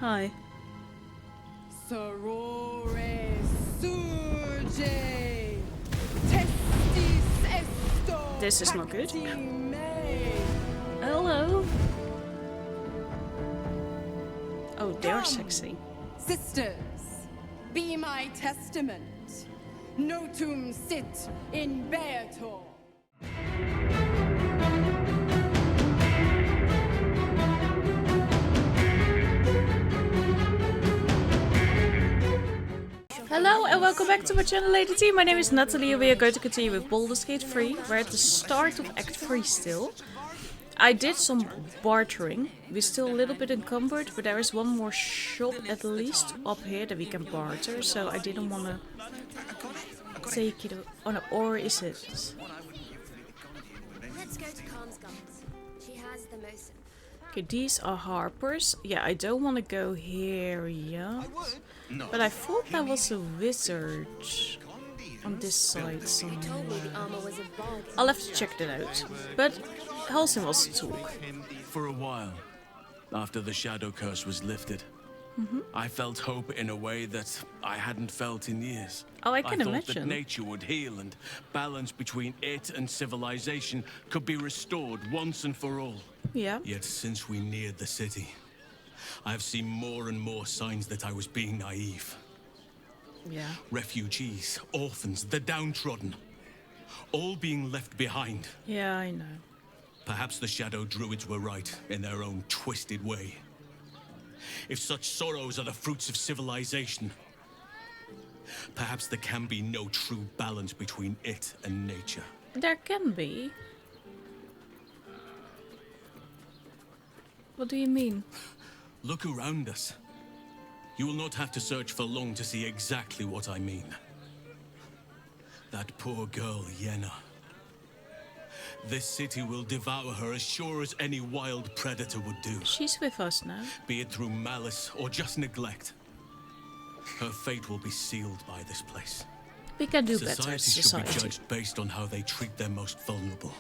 Hi. Sorore suje testis esto. This is not good. Pacti me. Hello. Oh, they're Come, sexy. Sisters, be my testament. Notum sit in beator. Hello and welcome back to my channel, lady. My name is Nathalie and we are going to continue with Baldur's Gate 3. We're at the start of Act 3 still. I did some bartering. We're still a little bit encumbered, but there is one more shop at least up here that we can barter. So I didn't want to take it. Oh no, or is it? Let's go to Calm's Gums. She has the most. Okay, these are harpers. Yeah, I don't want to go here yet. But I thought that was a wizard on this side somewhere. Told me the armor was a bargain. I'll have to check that out. But Halsin wants to talk. For a while, after the shadow curse was lifted, I felt hope in a way that I hadn't felt in years. Oh, I can thought imagine. that nature would heal and balance between it and civilization could be restored once and for all. Yeah. Yet since we neared the city, I've seen more and more signs that I was being naive. Yeah. Refugees, orphans, the downtrodden, all being left behind. Yeah, I know. Perhaps the Shadow Druids were right in their own twisted way. If such sorrows are the fruits of civilization, perhaps there can be no true balance between it and nature. There can be. What do you mean? Look around us. You will not have to search for long to see exactly what I mean. That poor girl, Yenna. This city will devour her as sure as any wild predator would do. She's with us now. Be it through malice or just neglect. Her fate will be sealed by this place. We can do better Society as should be society. judged based on how they treat their most vulnerable.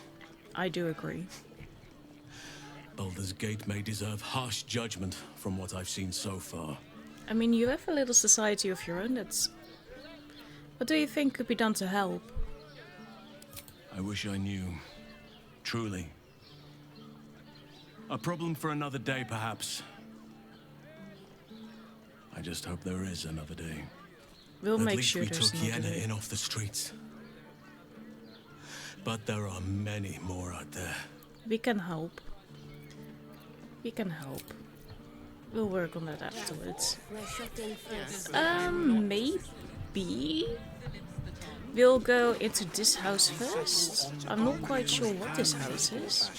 I do agree. Baldur's Gate may deserve harsh judgment from what I've seen so far. I mean, you have a little society of your own. That's. What do you think could be done to help? I wish I knew. Truly. A problem for another day, perhaps. I just hope there is another day. We'll At make least sure we there's took another Yenna day. in off the streets. But there are many more out there. We can help. We can help. We'll work on that afterwards. We're shut in first. Maybe we'll go into this house first. I'm not quite sure what this house is.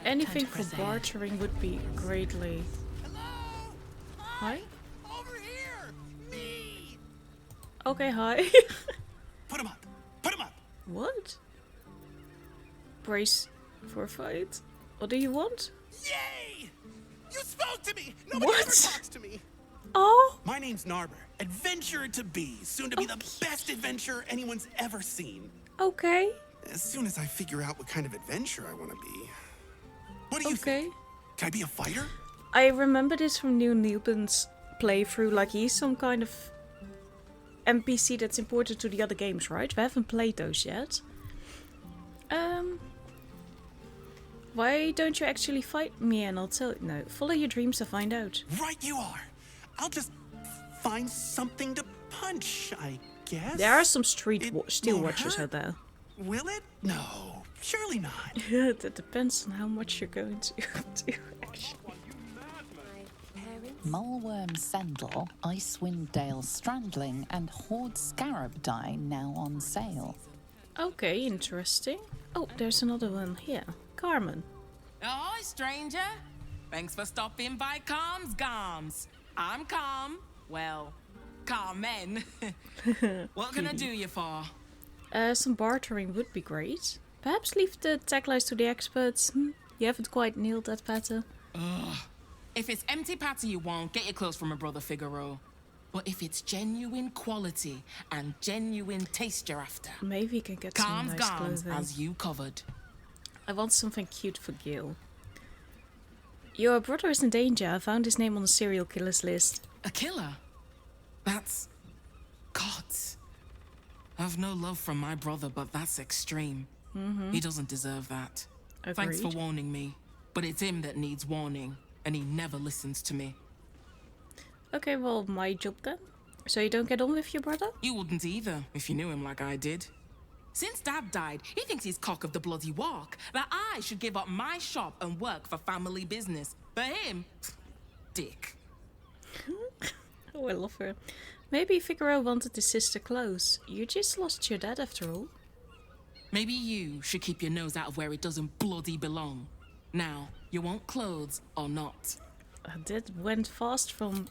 Anything for bartering would be greatly. Hi? Over here! Me! Okay, hi. Put him up! Put him up! What? Brace for a fight? What do you want? Yay! You spoke to me! Nobody What? ever talks to me! Oh! My name's Narber, adventurer to be, soon to be the best adventurer anyone's ever seen. Okay. As soon as I figure out what kind of adventurer I want to be. What do you Okay. think? Can I be a fighter? I remember this from Neil Newton's playthrough. Like, he's some kind of NPC that's important to the other games, right? We haven't played those yet. Why don't you actually fight me and I'll tell you? No, follow your dreams to find out. Right you are. I'll just find something to punch, I guess. There are some steel won't watchers hurt. out there. Will it? No, surely not. That depends on how much you're going to do, actually. My parents. Mulworm Sendle, Icewind Dale Strandling, and Horde Scarab dye now on sale. Okay, interesting. Oh, there's another one here. Carmen. Ahoy, stranger! Thanks for stopping by Calm's Gums. I'm Calm. Well, Carmen. What can I do you for? Some bartering would be great. Perhaps leave the taglines to the experts. You haven't quite nailed that pattern. If it's empty patty you want, get your clothes from my brother Figaro. But if it's genuine quality and genuine taste you're after, Maybe you can get some Calm's nice Gums clothing. has you covered. I want something cute for Gil. Your brother is in danger. I found his name on the serial killer's list. A killer? That's... Gods. I've no love from my brother, but that's extreme. He doesn't deserve that. Agreed. Thanks for warning me. But it's him that needs warning, and he never listens to me. Okay, well, my job then. So you don't get on with your brother? You wouldn't either, if you knew him like I did. Since Dad died, he thinks he's cock of the bloody walk, that I should give up my shop and work for family business. For him, dick. Oh, I love her. Maybe Figaro wanted his sister close. You just lost your dad after all. Maybe you should keep your nose out of where it doesn't bloody belong. Now, you want clothes or not? That went fast from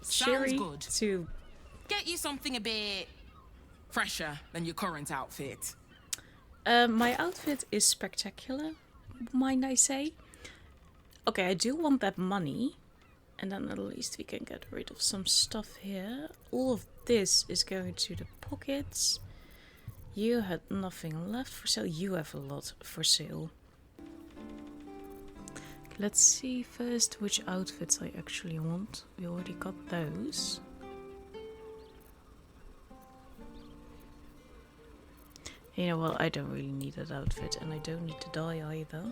Sounds cheery good. to... Get you something a bit fresher than your current outfit. my outfit is spectacular, might I say. Okay, I do want that money. And then at least we can get rid of some stuff here. All of this is going to the pockets. You had nothing left for sale. You have a lot for sale. Let's see first which outfits I actually want. We already got those. You know what, I don't really need that outfit and I don't need to die either.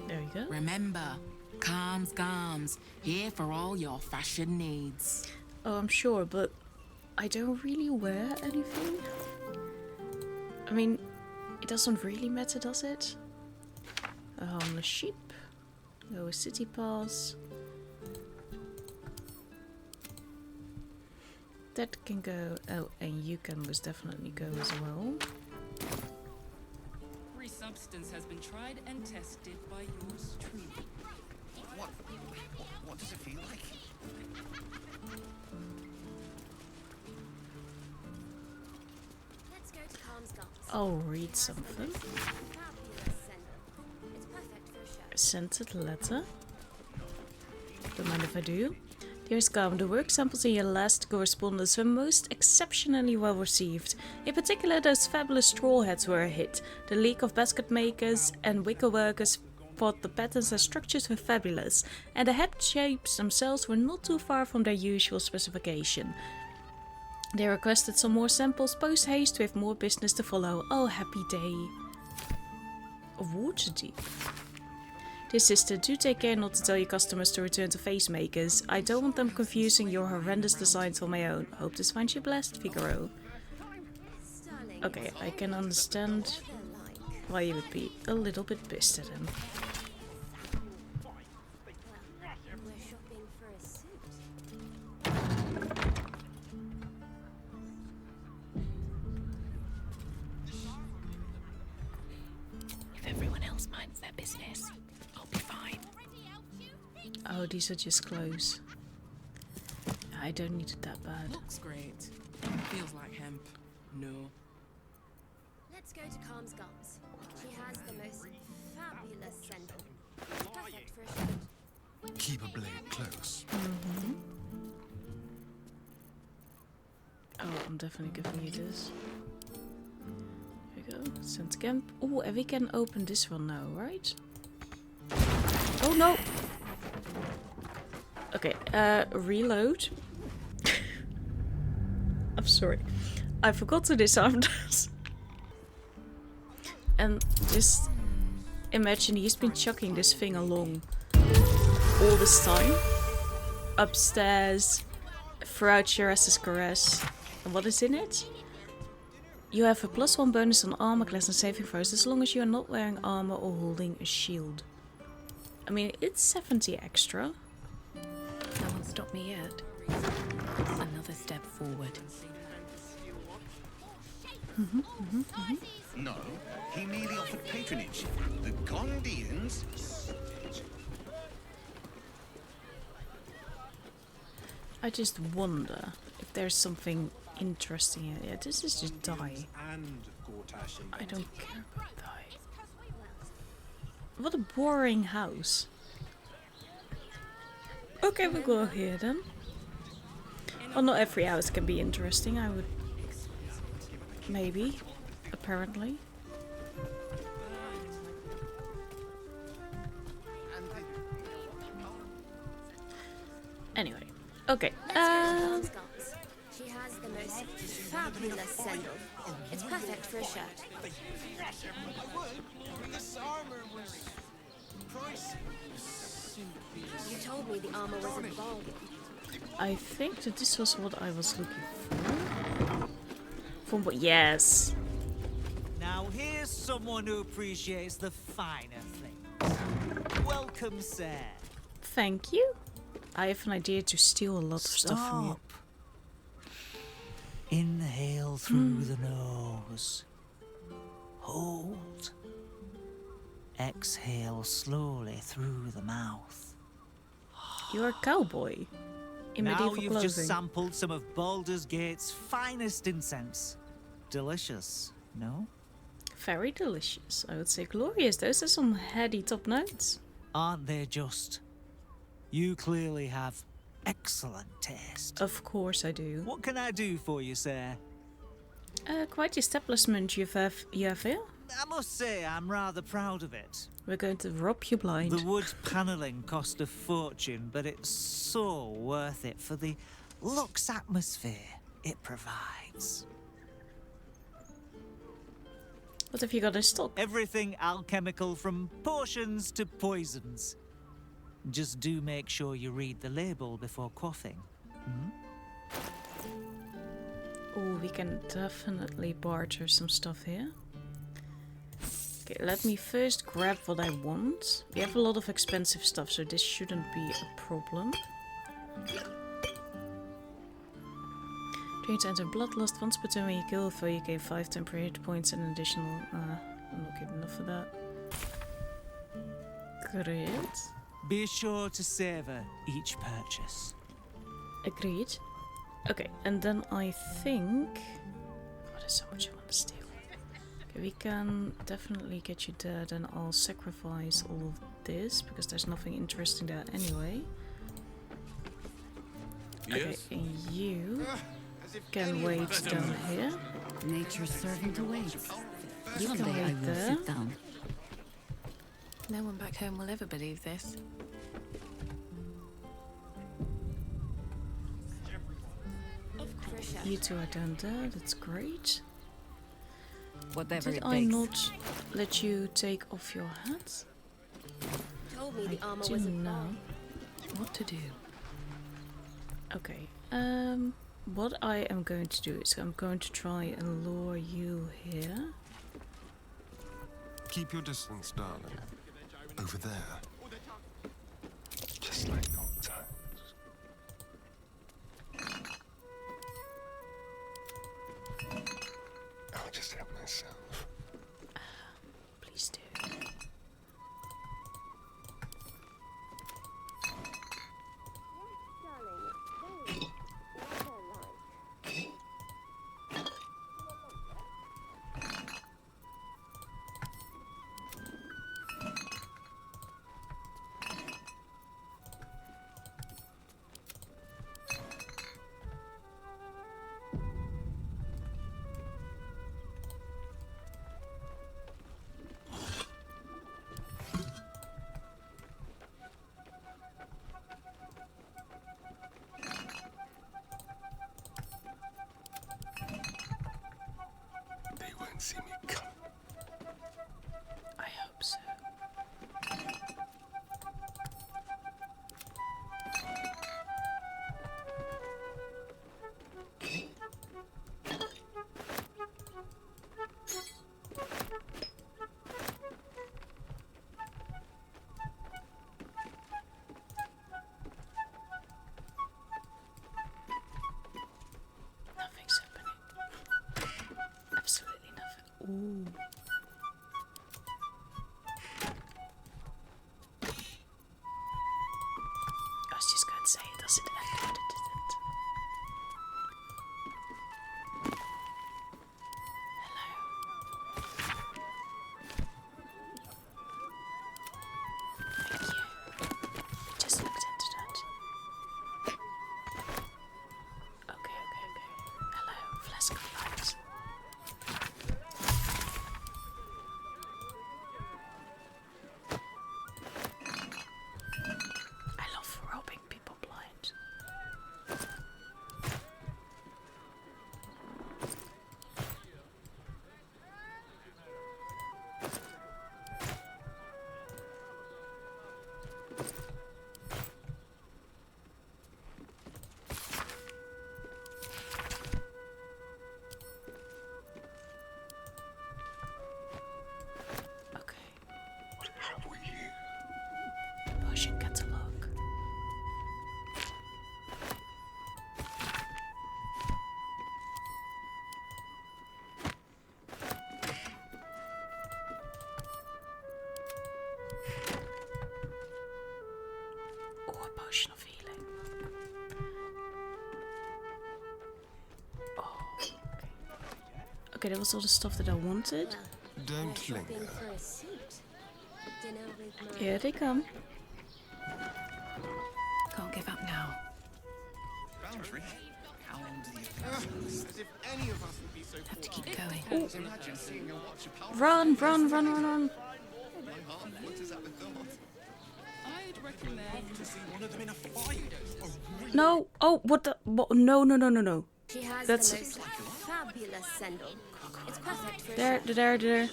There you go. Remember, calms gams, here for all your fashion needs. Oh, I'm sure, but I don't really wear anything. I mean, it doesn't really matter, does it? A homeless sheep. Go a city pass. That can go. Oh, and you can most definitely go as well. Every substance has been tried and tested by yours truly. What does it feel like? Let's go to Calmsgard's. I'll read something. Fabulous sender. It's perfect for a show. Scented letter. Don't mind if I do. Dearest Calm, the work samples in your last correspondence were most exceptionally well received. In particular, those fabulous straw hats were a hit. The League of Basket Makers and Wicker Workers thought the patterns and structures were fabulous, and the hat shapes themselves were not too far from their usual specification. They requested some more samples post haste with more business to follow. Oh, happy day. Waterdeep. Dear sister, do take care not to tell your customers to return to face makers. I don't want them confusing your horrendous designs on my own. Hope this finds you blessed, Figaro. Sterling. Okay, I can understand why you would be a little bit pissed at him. We're shopping for a suit. If everyone else minds their business, I'll be fine. Oh, these are just clothes. I don't need it that bad. Looks great. Feels like hemp. No. Let's go to Calmsgard's. She has the most fabulous sender. It's perfect for a show. Keep a blade close. Oh, I'm definitely giving you this. There we go. Send camp. Oh, and we can open this one now, right? Oh no! Okay, reload. I'm sorry. I forgot to disarm this. And just imagine he's been chucking this thing along all this time. Upstairs, throughout Shiraz's caress. And what is in it? You have a +1 bonus on armor class and saving throws as long as you are not wearing armor or holding a shield. I mean, it's 70 extra. No one stopped me yet. Another step forward. No, he merely offered patronage. The Gondians. I just wonder if there's something interesting in it. Yeah, this is just dye. And Gortash I don't care about dye. What a boring house. Okay, we'll go here then. Well, not every house can be interesting, I would... Maybe. Apparently. Okay. Let's go to Com's Gums. She has the most fabulous sandal. It's perfect for a shirt. You told me the armor was a bargain. I think that this was what I was looking for. From what? Yes. Now here's someone who appreciates the finer things. Welcome, sir. Thank you. I have an idea to steal a lot of stuff from you. Inhale through the nose. Hold. Exhale slowly through the mouth. You're a cowboy. In Now medieval you've clothing. just sampled some of Baldur's Gate's finest incense. Delicious, no? Very delicious. I would say glorious. Those are some heady top notes. Aren't they just? You clearly have excellent taste. Of course I do. What can I do for you, sir? Quite the establishment you have here. I must say, I'm rather proud of it. We're going to rob you blind. The wood panelling cost a fortune, but it's so worth it for the luxe atmosphere it provides. What have you got in stock? Everything alchemical from potions to poisons. Just do make sure you read the label before quaffing. Oh, we can definitely barter some stuff here. Okay, let me first grab what I want. We have a lot of expensive stuff, so this shouldn't be a problem. Trains enter bloodlust. Once per turn when you kill a foe, you gain 5 temporary hit points and an additional... I'm not getting enough of that. Great. Be sure to savor each purchase. Agreed. Okay, and then I think... Oh, there's so much I want to steal. Okay, we can definitely get you there, then I'll sacrifice all of this, because there's nothing interesting there anyway. Okay, and you can wait down here. Nature's servant awaits. You can Someday I wait will there. sit down. No one back home will ever believe this. You two are down there, that's great. Whatever Did it I takes. not let you take off your hat? Told me the armor I do was a know bargain. what to do. Okay, what I am going to do is I'm going to try and lure you here. Keep your distance, darling. Over there. Just like old times. I'll just help myself. Please do. They won't see me come. I hope so. Nothing's happening. Absolutely nothing. Ooh. I was just going to say, does it act, but it didn't. Hello. Thank you. Just looked into that. Okay. Hello, flask of light. Okay, that was all the stuff that I wanted. Don't linger. For a suit. Dinner with my Here they come. Can't give up now. Boundary? As if any of us would be so Have to keep going. Imagine seeing a watch of power. Run, run, run, run, run. My heart flutters at the thought. I'd recommend to see one of them in a fight. No. Oh, what the? What? No, no, no, no, no. She has That's- the most fabulous sandal. It's perfect for There.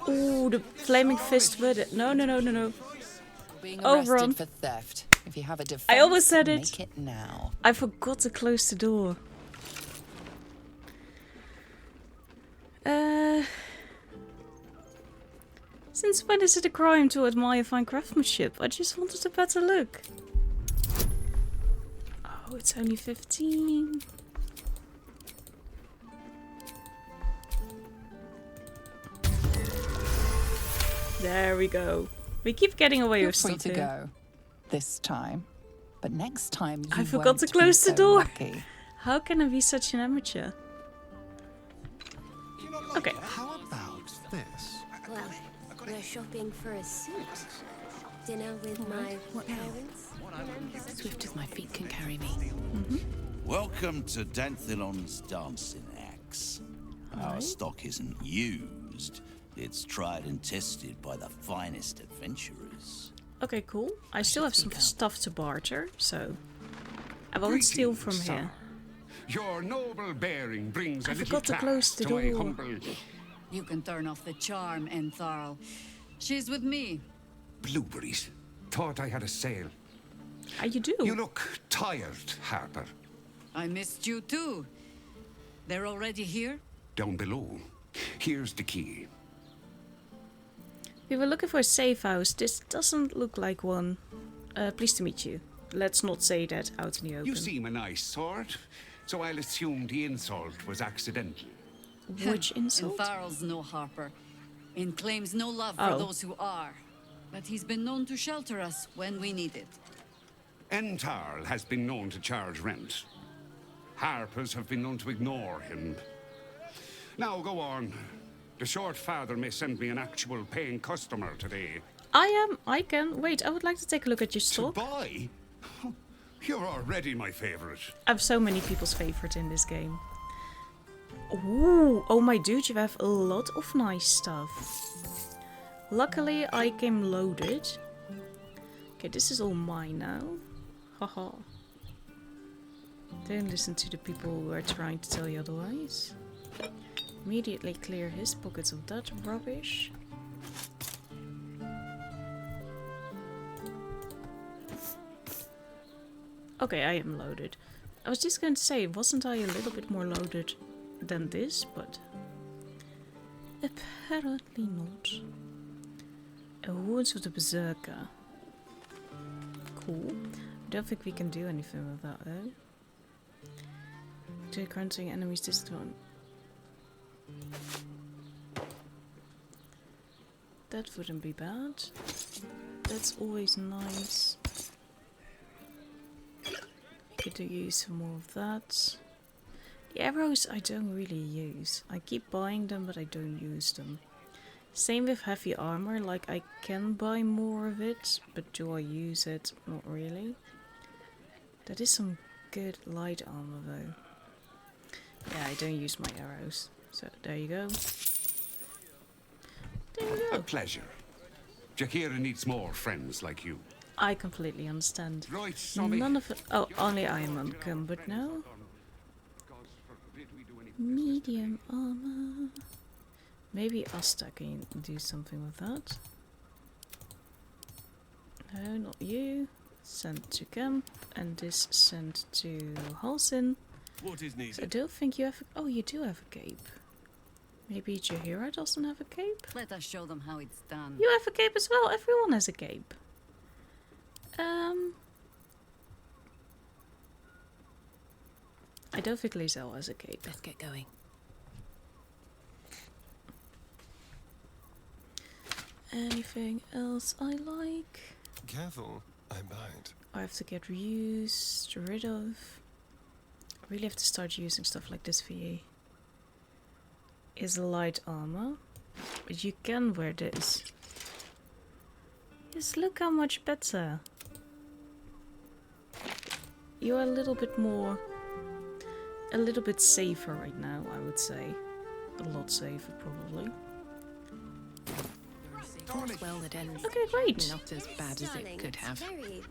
Ooh, the flaming fist with it. No, no, no, no, no. Being Oh, arrested Ron. for theft. If you have a defense, I almost said it. Make it now. I forgot to close the door. Since when is it a crime to admire fine craftsmanship? I just wanted a better look. Oh, it's only 15. There we go. We keep getting away You're with free stuff to here. go. This time. But next time you I forgot to won't be close the so door. lucky. How can I be such an amateur? Okay. How about this? Well, we're shopping for a suit. Dinner with my parents. Swift as my feet can carry me. Welcome to Danthilon's dancing axe. Our stock isn't used. It's tried and tested by the finest adventurers. Okay, cool. I still have some stuff to barter, so I won't steal from Greetings, here. Your noble bearing brings I a little forgot to close the tax to my door. humble... You can turn off the charm, Entharl. She's with me. Blueberries. Thought I had a sale. How you do? You look tired, Harper. I missed you too. They're already here? Down below. Here's the key. We were looking for a safe house. This doesn't look like one. Pleased to meet you. Let's not say that out in the open. You seem a nice sort, so I'll assume the insult was accidental. Which insult? Entharl's no Harper, and claims no love Oh. for those who are. But he's been known to shelter us when we need it. Entarl has been known to charge rent. Harpers have been known to ignore him. Now go on. The short father may send me an actual paying customer today. I can. Wait, I would like to take a look at your To stock. buy? You're already my favorite. I have so many people's favorite in this game. Ooh, oh my dude, you have a lot of nice stuff. Luckily, I came loaded. Okay, this is all mine now. Haha. Don't listen to the people who are trying to tell you otherwise. Immediately clear his pockets of that rubbish. Okay, I am loaded. I was just going to say, wasn't I a little bit more loaded than this? But apparently not. A Horns of the Berserker. Cool. I don't think we can do anything with that though. To crunching enemies this one. That wouldn't be bad. That's always nice. Could use some more of that. The arrows I don't really use. I keep buying them, but I don't use them. Same with heavy armor, like I can buy more of it, but do I use it? Not really. That is some good light armor though. Yeah, I don't use my arrows. So there you go. There you A go. pleasure. Jakira needs more friends like you. I completely understand. Right, Sommy. None of it. Oh, only I am encumbered now. Medium armor. Maybe Asta can do something with that. No, not you. Sent to camp, and this sent to Halsin. What is needed? So I don't think you have. Oh, you do have a cape. Maybe Jahira doesn't have a cape. Let us show them how it's done. You have a cape as well. Everyone has a cape. I don't think Lizelle has a cape. Let's get going. Anything else I like? Careful, I bite. I have to get rid of. I really have to start using stuff like this VA. is light armor. But you can wear this. Just look how much better. You're a little bit more... a little bit safer right now, I would say. A lot safer, probably. Well, it ends. Okay, great. Not as bad as it could have. Very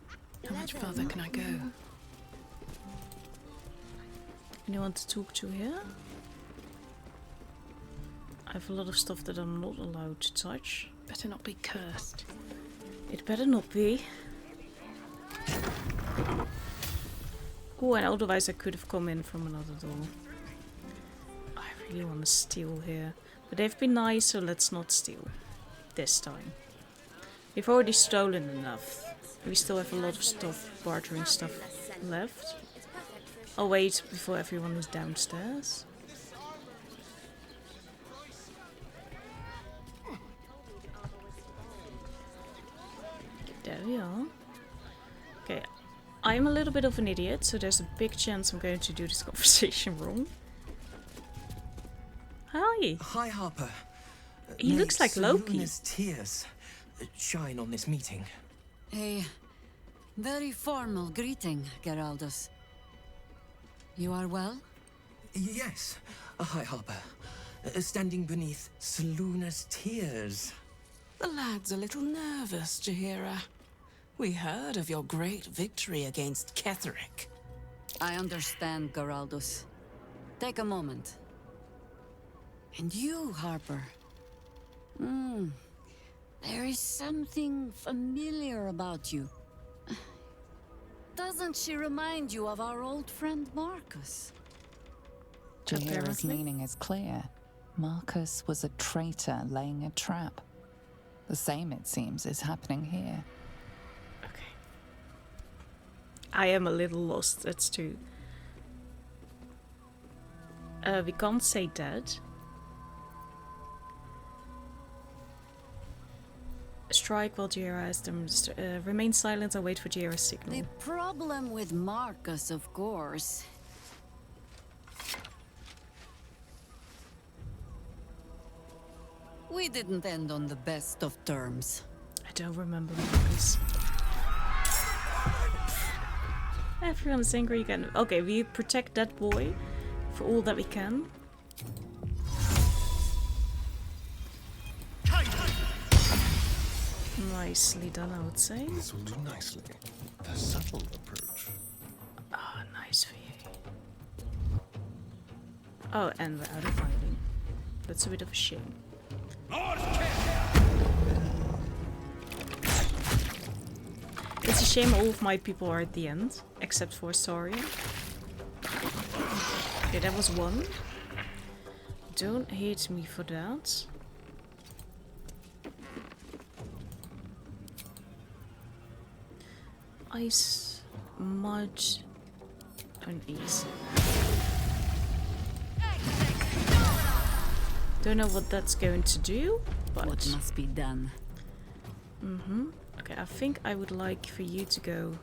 How much further can I go? Anyone to talk to here? I have a lot of stuff that I'm not allowed to touch. Better not be cursed. It better not be. Oh, and otherwise I could have come in from another door. I really want to steal here. But they've been nice, so let's not steal. This time. We've already stolen enough. We still have a lot of stuff, bartering stuff left. I'll wait before everyone is downstairs. There we are. Okay, I'm a little bit of an idiot, so there's a big chance I'm going to do this conversation wrong. Hi! Hi, Harper. He looks like Loki. Luna's tears shine on this meeting. A very formal greeting, Geraldus. You are well? Yes. Hi, Harper. Standing beneath Luna's tears. The lad's a little nervous, Jaheira. We heard of your great victory against Ketheric. I understand, Geraldus. Take a moment. And you, Harper. There is something familiar about you. Doesn't she remind you of our old friend Marcus? Jaheira's meaning is clear. Marcus was a traitor laying a trap. The same, it seems, is happening here. Okay. I am a little lost, that's true. We can't say dead. Strike while Jaheira has them. Remain silent and wait for Jaheira's signal. The problem with Marcus, of course. We didn't end on the best of terms. I don't remember Marcus. Everyone's angry again. Okay, we protect that boy for all that we can. Nicely done, I would say. This will do nicely. A subtle approach. Ah, nice for you. Oh, and we're out of hiding. That's a bit of a shame. It's a shame all of my people are at the end, except for Saurian. Okay, that was one. Don't hate me for that. Ice, mud, and ease. Don't know what that's going to do, but what must be done. Okay, I think I would like for you to go.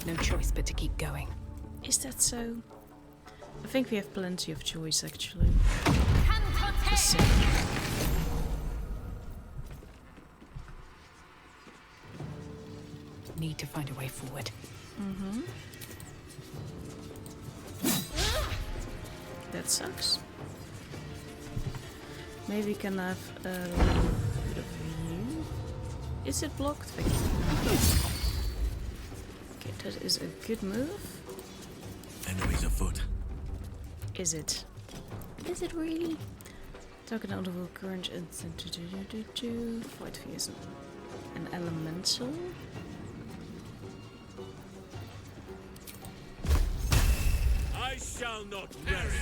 No choice but to keep going. Is that so? I think we have plenty of choice, actually. Just saying. Need to find a way forward. That sucks. Maybe we can have a little bit of view. Is it blocked? Thank you. Okay, that is a good move. Enemies afoot. Is it? Is it really? Target out of a current and fight fierce. An elemental. I shall not rest.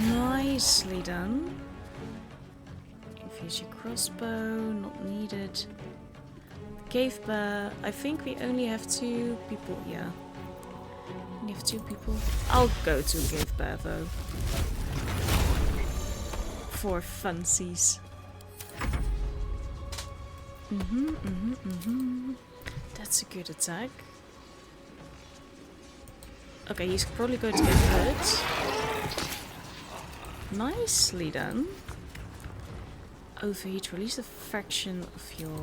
Nicely done. Infuse your crossbow, not needed. Cave bear. I think we only have 2 people. Yeah. Only have 2 people. I'll go to cave bear though. For funsies. That's a good attack. Okay, he's probably going to get hurt. Nicely done. Overheat, release a fraction of your...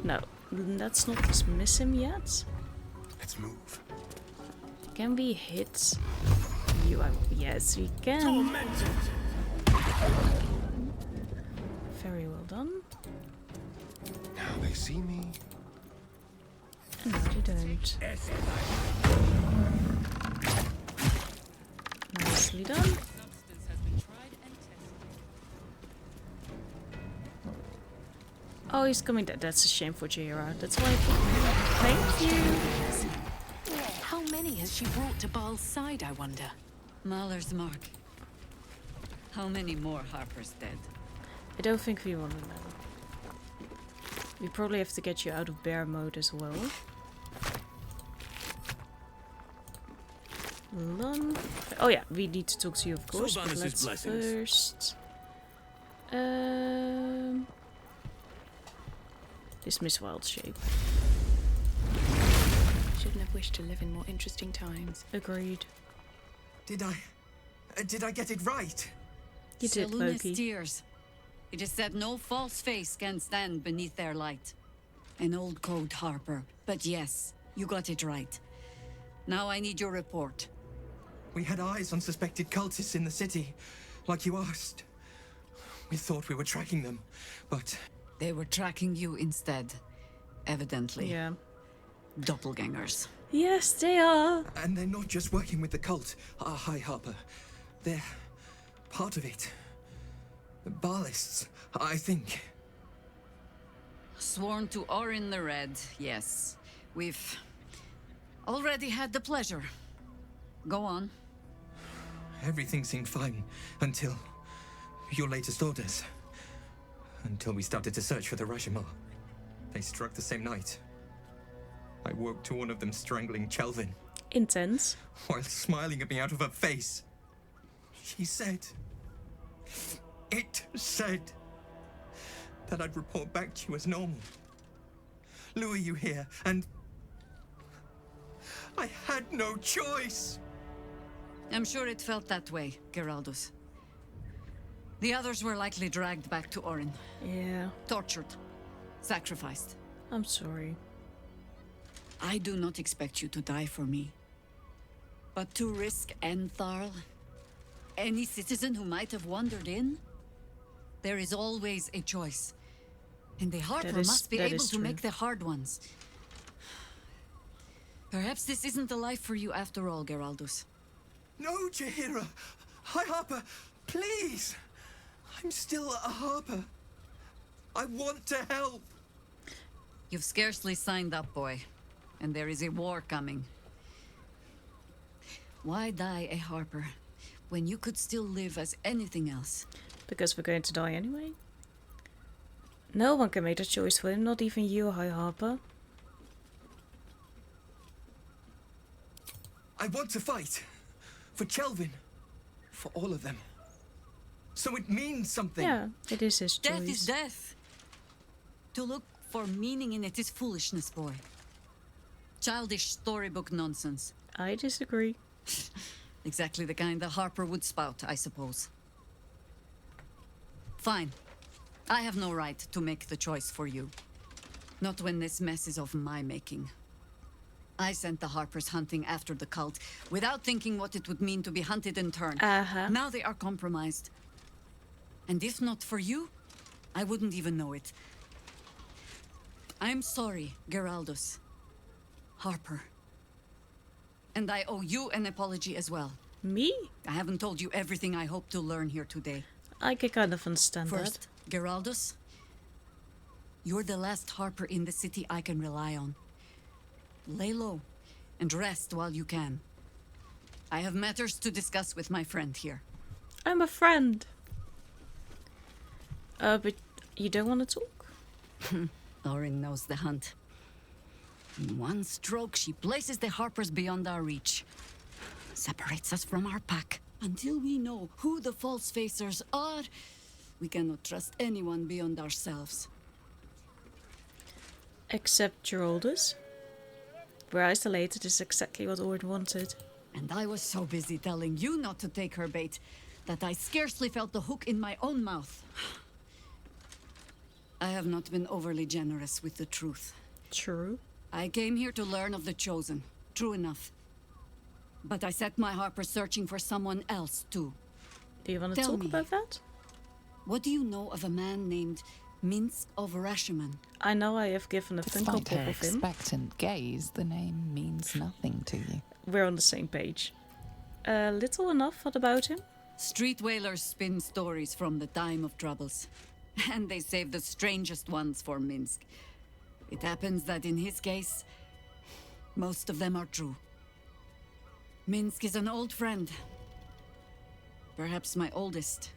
No, let's not dismiss him yet. Let's move. Can we hit you? Yes, we can. Very well done. Now they see me. And now they don't. Nicely done. Oh, he's coming. That's a shame for Jaira. That's why. Thank you. How many has she brought to Baal's side, I wonder? Mahler's mark. How many more Harper's dead? I don't think we want to know. We probably have to get you out of bear mode as well. Hold on. Oh yeah, we need to talk to you, of course. But let's first dismiss wild shape. Shouldn't have wished to live in more interesting times. Agreed. Did I get it right? You did, Loki. Tears. It is said no false face can stand beneath their light. An old code, Harper. But yes, you got it right. Now I need your report. We had eyes on suspected cultists in the city, like you asked. We thought we were tracking them, but... They were tracking you instead, evidently. Yeah. Doppelgangers. Yes, they are. And they're not just working with the cult, High Harper. They're part of it. The Baalists, I think. Sworn to Orin the Red, yes. We've already had the pleasure. Go on. Everything seemed fine until your latest orders. Until we started to search for the Rashomon. They struck the same night. I woke to one of them strangling Chelvin. Intense. While smiling at me out of her face. She said... It said... that I'd report back to you as normal. Lure you here, and... I had no choice! I'm sure it felt that way, Geraldus. The others were likely dragged back to Orin. Yeah. Tortured. Sacrificed. I'm sorry. I do not expect you to die for me. But to risk Entharl, any citizen who might have wandered in, there is always a choice. And the Harper must be able to make the hard ones. Perhaps this isn't the life for you after all, Geraldus. No, Jaheira! High Harper, please! I'm still a Harper. I want to help. You've scarcely signed up, boy. And there is a war coming. Why die a Harper when you could still live as anything else? Because we're going to die anyway. No one can make that choice for him, not even you, High Harper. I want to fight. For Chelvin. For all of them. So it means something. Yeah, it is his choice. Death is death. To look for meaning in it is foolishness, boy. Childish storybook nonsense. I disagree. Exactly the kind that Harper would spout, I suppose. Fine. I have no right to make the choice for you. Not when this mess is of my making. I sent the Harpers hunting after the cult, without thinking what it would mean to be hunted in turn. Now they are compromised. And if not for you, I wouldn't even know it. I'm sorry, Geraldus. Harper. And I owe you an apology as well. Me? I haven't told you everything I hope to learn here today. I can kind of understand First, Geraldus, you're the last Harper in the city I can rely on. Lay low and rest while you can. I have matters to discuss with my friend here. I'm a friend. But you don't want to talk? Orin knows the hunt. In one stroke, she places the Harpers beyond our reach. Separates us from our pack. Until we know who the false facers are, we cannot trust anyone beyond ourselves. Except Geraldus. Where isolated is exactly what Ord wanted. And I was so busy telling you not to take her bait that I scarcely felt the hook in my own mouth. I have not been overly generous with the truth. True. I came here to learn of the Chosen. True enough. But I set my Harper searching for someone else, too. Do you want to talk about that? What do you know of a man named Minsk of Rashomon? I know I have given a Funko Despite Pop her of him. expectant gaze, the name means nothing to you. We're on the same page. Little enough. What about him? Street whalers spin stories from the time of troubles. And they save the strangest ones for Minsk. It happens that in his case, most of them are true. Minsk is an old friend. Perhaps my oldest.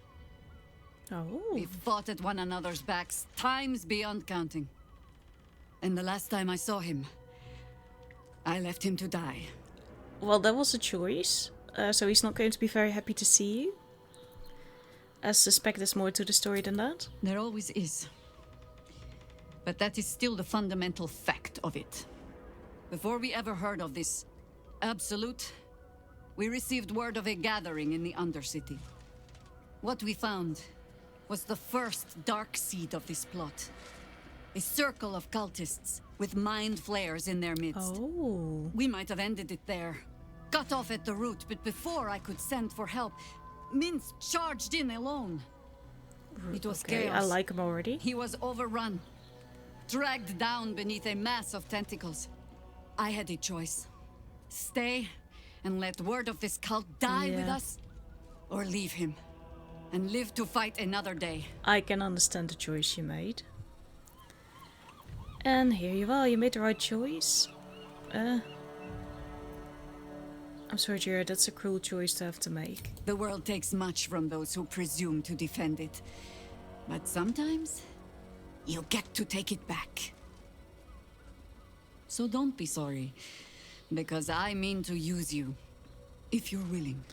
Oh. We fought at one another's backs, times beyond counting. And the last time I saw him, I left him to die. Well, that was a choice. So he's not going to be very happy to see you. I suspect there's more to the story than that. There always is. But that is still the fundamental fact of it. Before we ever heard of this absolute, we received word of a gathering in the Undercity. What we found was the first dark seed of this plot. A circle of cultists with mind flayers in their midst. Oh. We might have ended it there. Cut off at the root, but before I could send for help, Minsk charged in alone. It was chaos. I like him already. He was overrun, dragged down beneath a mass of tentacles. I had a choice. Stay and let word of this cult die with us, or leave him and live to fight another day. I can understand the choice you made. And here you are, you made the right choice. I'm sorry, Jared, that's a cruel choice to have to make. The world takes much from those who presume to defend it. But sometimes, you get to take it back. So don't be sorry, because I mean to use you, if you're willing.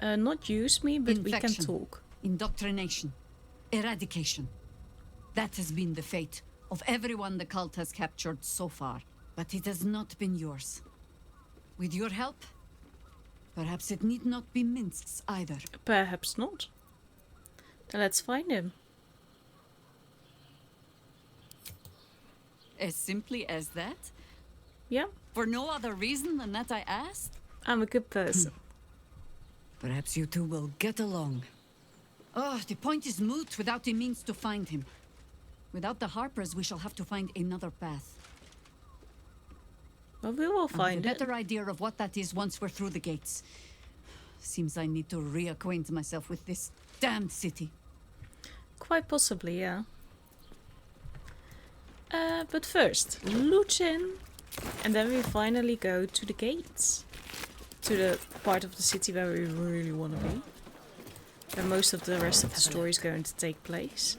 Not use me, but we can talk. Indoctrination, eradication. That has been the fate of everyone the cult has captured so far. But it has not been yours. With your help, perhaps it need not be Minsk's either. Perhaps not. Then let's find him. As simply as that? Yeah. For no other reason than that I asked? I'm a good person. Perhaps you two will get along. Oh, the point is moot without a means to find him. Without the Harpers, we shall have to find another path. Well, we will find a better idea of what that is once we're through the gates. Seems I need to reacquaint myself with this damned city. Quite possibly, yeah. But first, Luchin. And then we finally go to the gates. To the part of the city where we really want to be. Where most of the rest of the story is going to take place.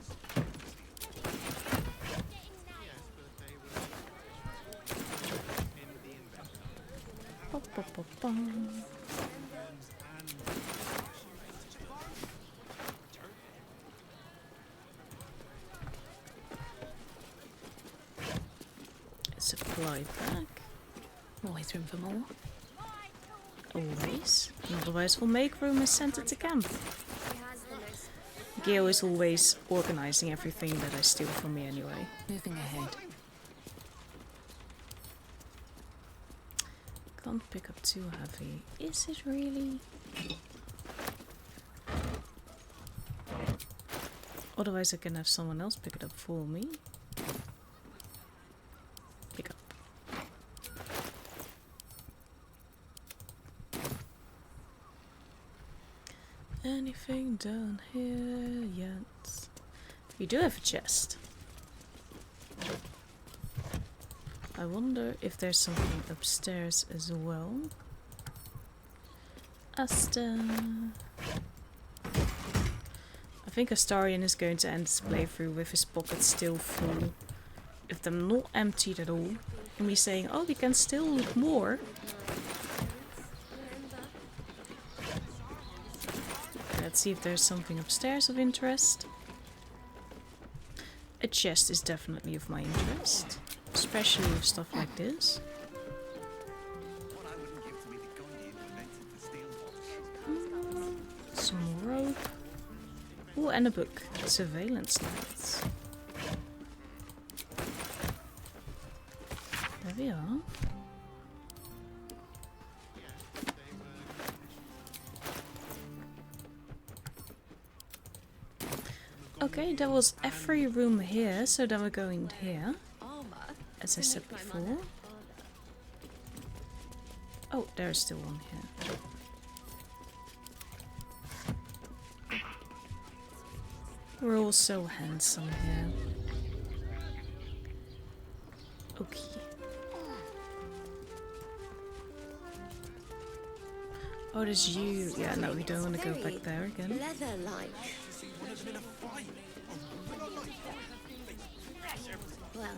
Supply pack. Always room for more. Always. Otherwise we'll make room and send it to camp. Gale is always organizing everything that I steal from me anyway. Moving ahead. Can't pick up too heavy. Is it really? Otherwise I can have someone else pick it up for me. Pick up. Anything down here yet? We do have a chest. I wonder if there's something upstairs as well. Asta. I think Astarion is going to end his playthrough with his pockets still full. If them not emptied at all. And me saying, oh, we can still loot more. Let's see if there's something upstairs of interest. A chest is definitely of my interest. Especially with stuff like this. and a book. Surveillance lights. There we are. Okay, there was every room here, so then we're going here, as I said before. Oh, there's still one here. We're all so handsome here. Okay. Oh, there's you. Yeah, no, we don't want to go back there again. Leather-like. Well,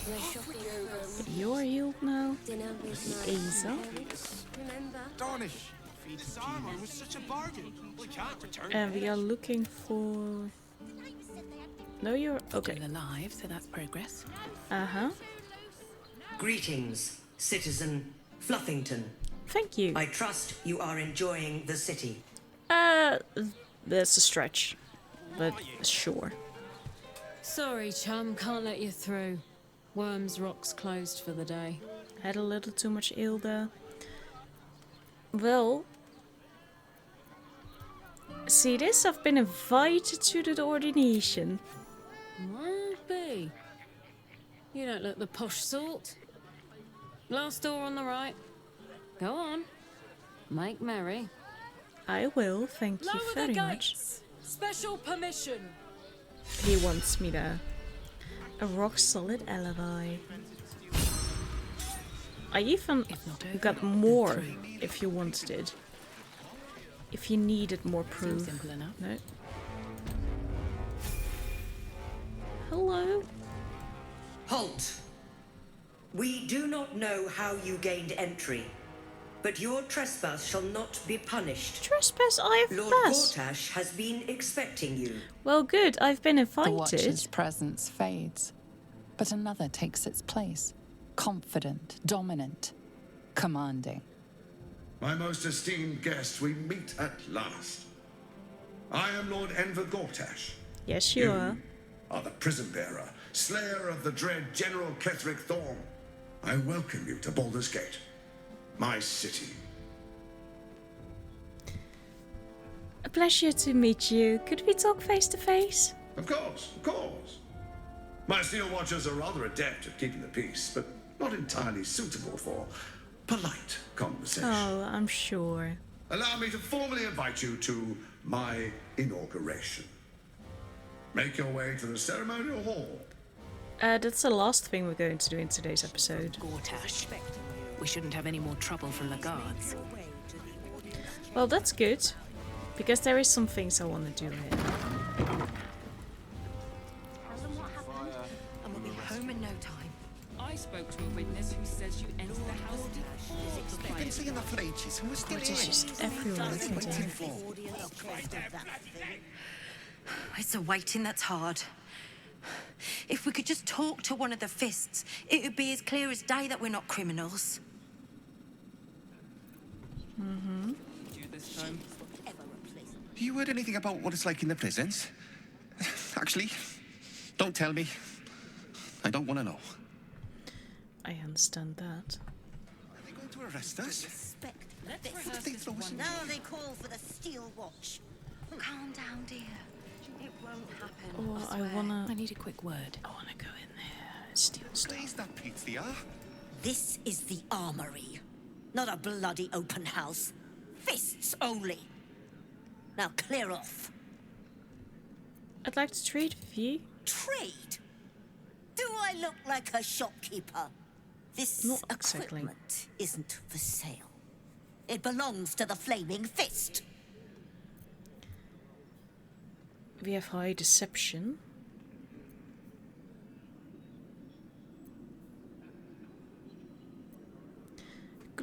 we're shopping over. You're healed now. Dinner with my Asa. parents, remember? Darnish. This armor was such a bargain. We can't return And we are looking for... No, you're... Okay. Still alive, so that's progress. Uh-huh. Greetings, citizen Fluffington. Thank you. I trust you are enjoying the city. That's a stretch. But sure. Sorry, chum, can't let you through. Worms Rock's closed for the day. Had a little too much ale there. Well... See this? I've been invited to the ordination. Might be. You don't look the posh sort. Last door on the right. Go on. Make merry. I will, thank you very much. Special permission. He wants me there. A rock-solid alibi. I even got more if you wanted it. If you needed more proof. Simple enough. No. Hello? Halt! We do not know how you gained entry, but your trespass shall not be punished. Trespass? I have Lord passed. Gortash has been expecting you. Well, good. I've been The invited. Watcher's presence fades, but another takes its place. Confident, dominant, commanding. My most esteemed guest, we meet at last. I am Lord Enver Gortash. Yes, you are. The prison bearer, slayer of the dread General Ketheric Thorn. I welcome you to Baldur's Gate, my city. A pleasure to meet you. Could we talk face to face? Of course, of course. My steel watchers are rather adept at keeping the peace, but not entirely suitable for polite conversation. Oh, I'm sure. Allow me to formally invite you to my inauguration. Make your way to the ceremonial hall. That's the last thing we're going to do in today's episode. Gortash. We shouldn't have any more trouble from the guards. Well, that's good. Because there is some things I want to do here. And we'll be home in no time. I spoke to a witness who says you entered the house before the We've been seeing the flages and we're still Which is just everyone, isn't it? It's the waiting that's hard. If we could just talk to one of the fists, it would be as clear as day that we're not criminals. Mm-hmm. You heard anything about what it's like in the prisons? Actually, don't tell me. I don't want to know. I understand that. Are they going to arrest us? Now they call for the steel watch. Calm down, dear. It won't happen. Oh, I need a quick word. I wanna go in there. Steal stuff. Is that pizza? This is the armory, not a bloody open house. Fists only. Now clear off. I'd like to trade with you. Trade? Do I look like a shopkeeper? This Not exactly. equipment isn't for sale. It belongs to the Flaming Fist. We have high deception.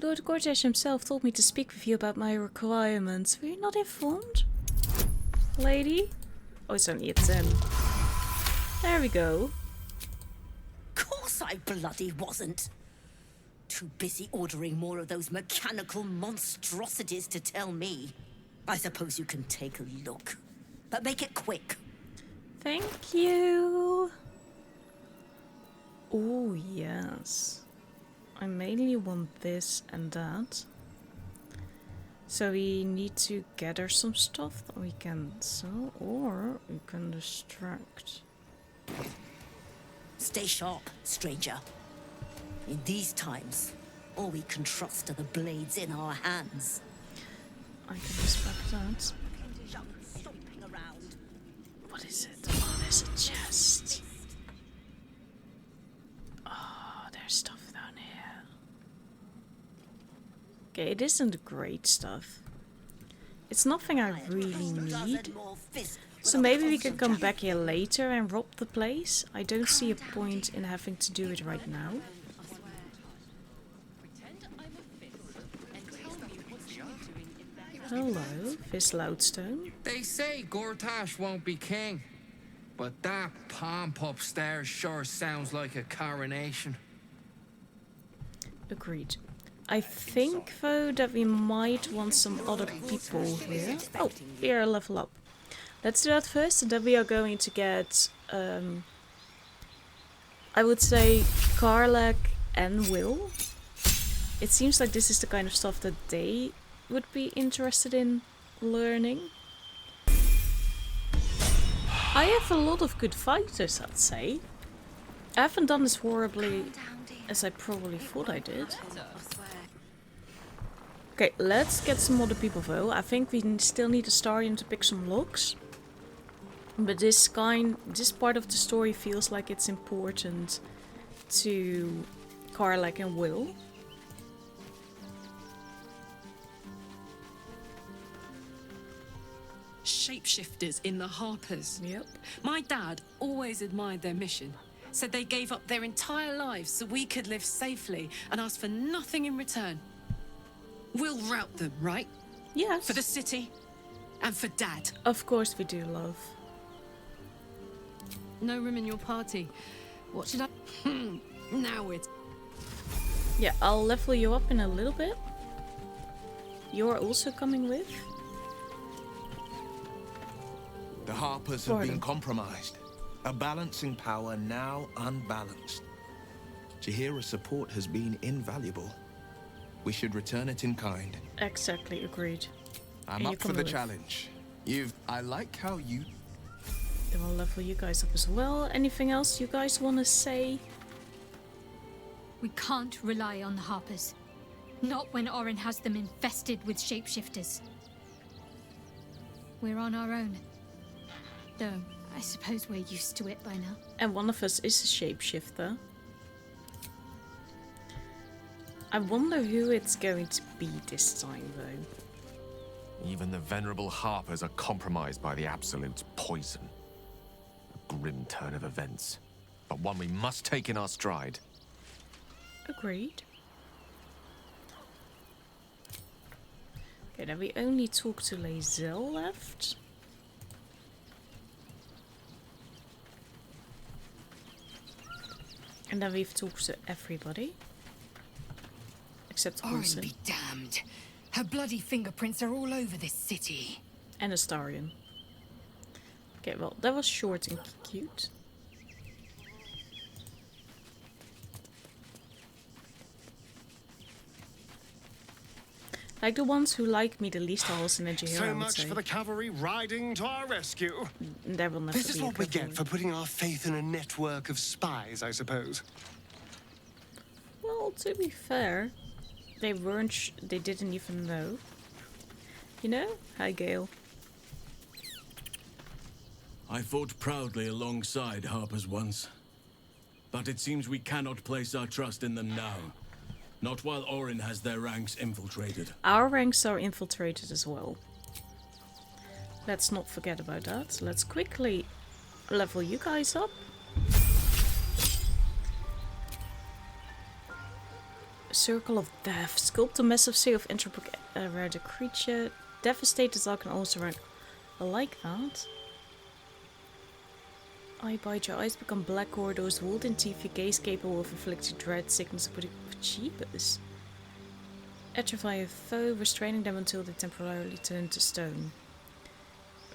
Lord Gortash himself told me to speak with you about my requirements. Were you not informed? Lady? Oh, it's only a 10. There we go. Course I bloody wasn't. Too busy ordering more of those mechanical monstrosities to tell me. I suppose you can take a look. but make it quick. Thank you. Oh, yes. I mainly want this and that. So we need to gather some stuff that we can sell, or we can distract. Stay sharp, stranger. In these times, all we can trust are the blades in our hands. I can respect that. What is it? Oh, there's a chest. Oh, there's stuff down here. Okay, it isn't great stuff. It's nothing I really need. So maybe we can come back here later and rob the place. I don't see a point in having to do it right now. Hello, Fist Loudstone. They say Gortash won't be king, but that pomp upstairs sure sounds like a coronation. Agreed. I think, though, that we might want some other people here. Oh, here, level up. Let's do that first, and then we are going to get, I would say, Karlach and Will. It seems like this is the kind of stuff that they would be interested in learning. I have a lot of good fighters, I'd say. I haven't done as horribly as I probably thought I did. Okay, let's get some other people though. I think we still need a Starion to pick some locks. But this part of the story feels like it's important to Karlach and Will. Shapeshifters in the Harpers. Yep. My dad always admired their mission. Said they gave up their entire lives so we could live safely and asked for nothing in return. We'll rout them, right? Yes. For the city and for Dad. Of course we do, love. No room in your party. What should I... now it's... Yeah, I'll level you up in a little bit. You're also coming with. The Harpers have been compromised. A balancing power now unbalanced. Jahira's support has been invaluable. We should return it in kind. Exactly, agreed. I'm up for the challenge. I like how you... Then I'll level you guys up as well. Anything else you guys want to say? We can't rely on the Harpers. Not when Orin has them infested with shapeshifters. We're on our own. Though, I suppose we're used to it by now. And one of us is a shapeshifter. I wonder who it's going to be this time, though. Even the venerable Harpers are compromised by the Absolute's poison. A grim turn of events, but one we must take in our stride. Agreed. Okay, then we only talk to Lae'zel left. And then we've talked to everybody. Except Orin Coulson. be damned. Her bloody fingerprints are all over this city. And Astarion. Okay, well, that was short and cute. Like the ones who like me the least are also in Jahira, So much for the cavalry riding to our rescue. There will never This is be a what we cavalry. get for putting our faith in a network of spies, I suppose. Well, to be fair, they weren't. They didn't even know. You know? Hi, Gale. I fought proudly alongside Harpers once. But it seems we cannot place our trust in them now. Not while Orin has their ranks infiltrated. Our ranks are infiltrated as well. Let's not forget about that. Let's quickly level you guys up. Circle of Death. Sculpt a massive sea of entropic rare creature. Devastate the dark and also rank. I like that. I bite your eyes, become black corridors, wood and teeth, your gaze capable of inflicting dread, sickness, but cheapest. Atrophy a foe, restraining them until they temporarily turn to stone.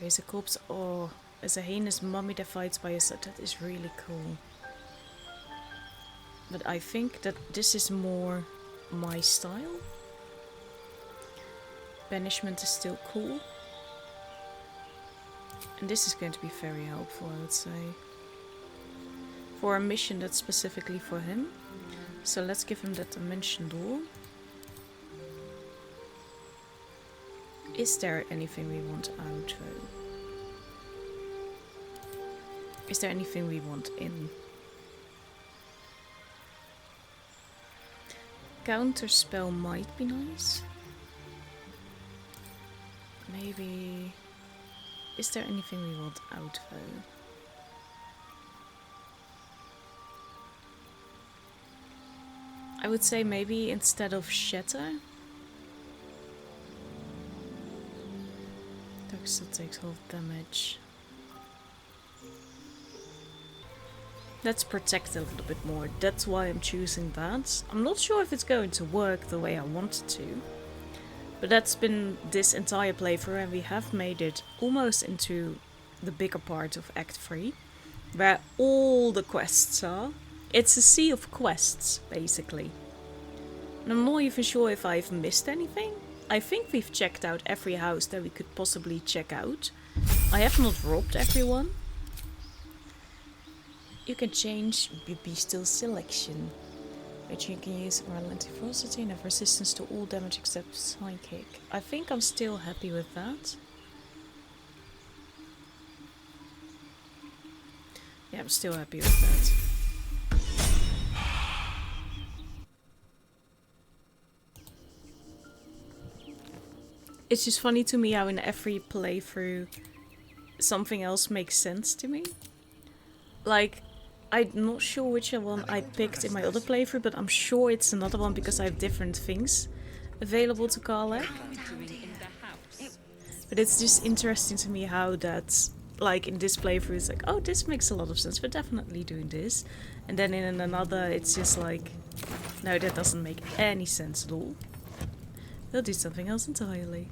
Raise a corpse. Oh, as a heinous mummy that fights by your side. That is really cool. But I think that this is more my style. Banishment is still cool. And this is going to be very helpful, I would say. For a mission that's specifically for him. So let's give him that dimension door. Is there anything we want out though? Is there anything we want in? Counter spell might be nice. Maybe... Is there anything we want out though? I would say maybe instead of shatter. Dark still takes half damage. Let's protect a little bit more. That's why I'm choosing that. I'm not sure if it's going to work the way I want it to. But that's been this entire playthrough, and we have made it almost into the bigger part of Act 3. Where all the quests are. It's a sea of quests, basically. And I'm not even sure if I've missed anything. I think we've checked out every house that we could possibly check out. I have not robbed everyone. You can change Bestial Selection, which you can use Relenting Ferocity and have resistance to all damage except Psychic. I think I'm still happy with that. Yeah, I'm still happy with that. It's just funny to me how in every playthrough something else makes sense to me. Like, I'm not sure which one I picked in my other playthrough, but I'm sure it's another one because I have different things available to collect. But it's just interesting to me how that's, like in this playthrough, it's like, oh, this makes a lot of sense, we're definitely doing this. And then in another, it's just like, no, that doesn't make any sense at all. They'll do something else entirely.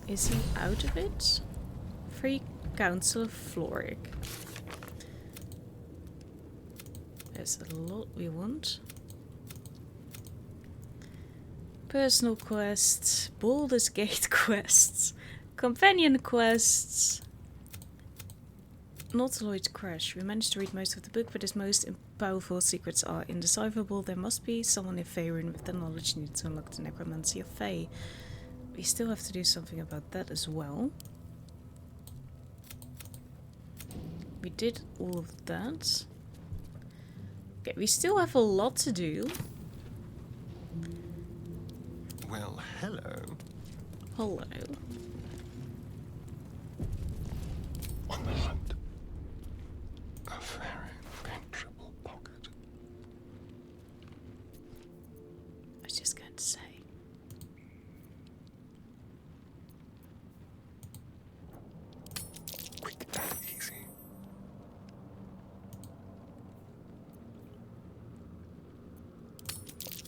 Is he out of it? Free Council of Floric. There's a lot we want. Personal quests, Baldur's Gate quests, companion quests. Nautiloid Crash. We managed to read most of the book, but his most powerful secrets are indecipherable. There must be someone in Faerun with the knowledge needed to unlock the necromancy of Fae. We still have to do something about that as well. We did all of that. Okay, we still have a lot to do. Well, hello. Hello. On the hunt. A very impenetrable pocket. I was just going to say. Quick and easy.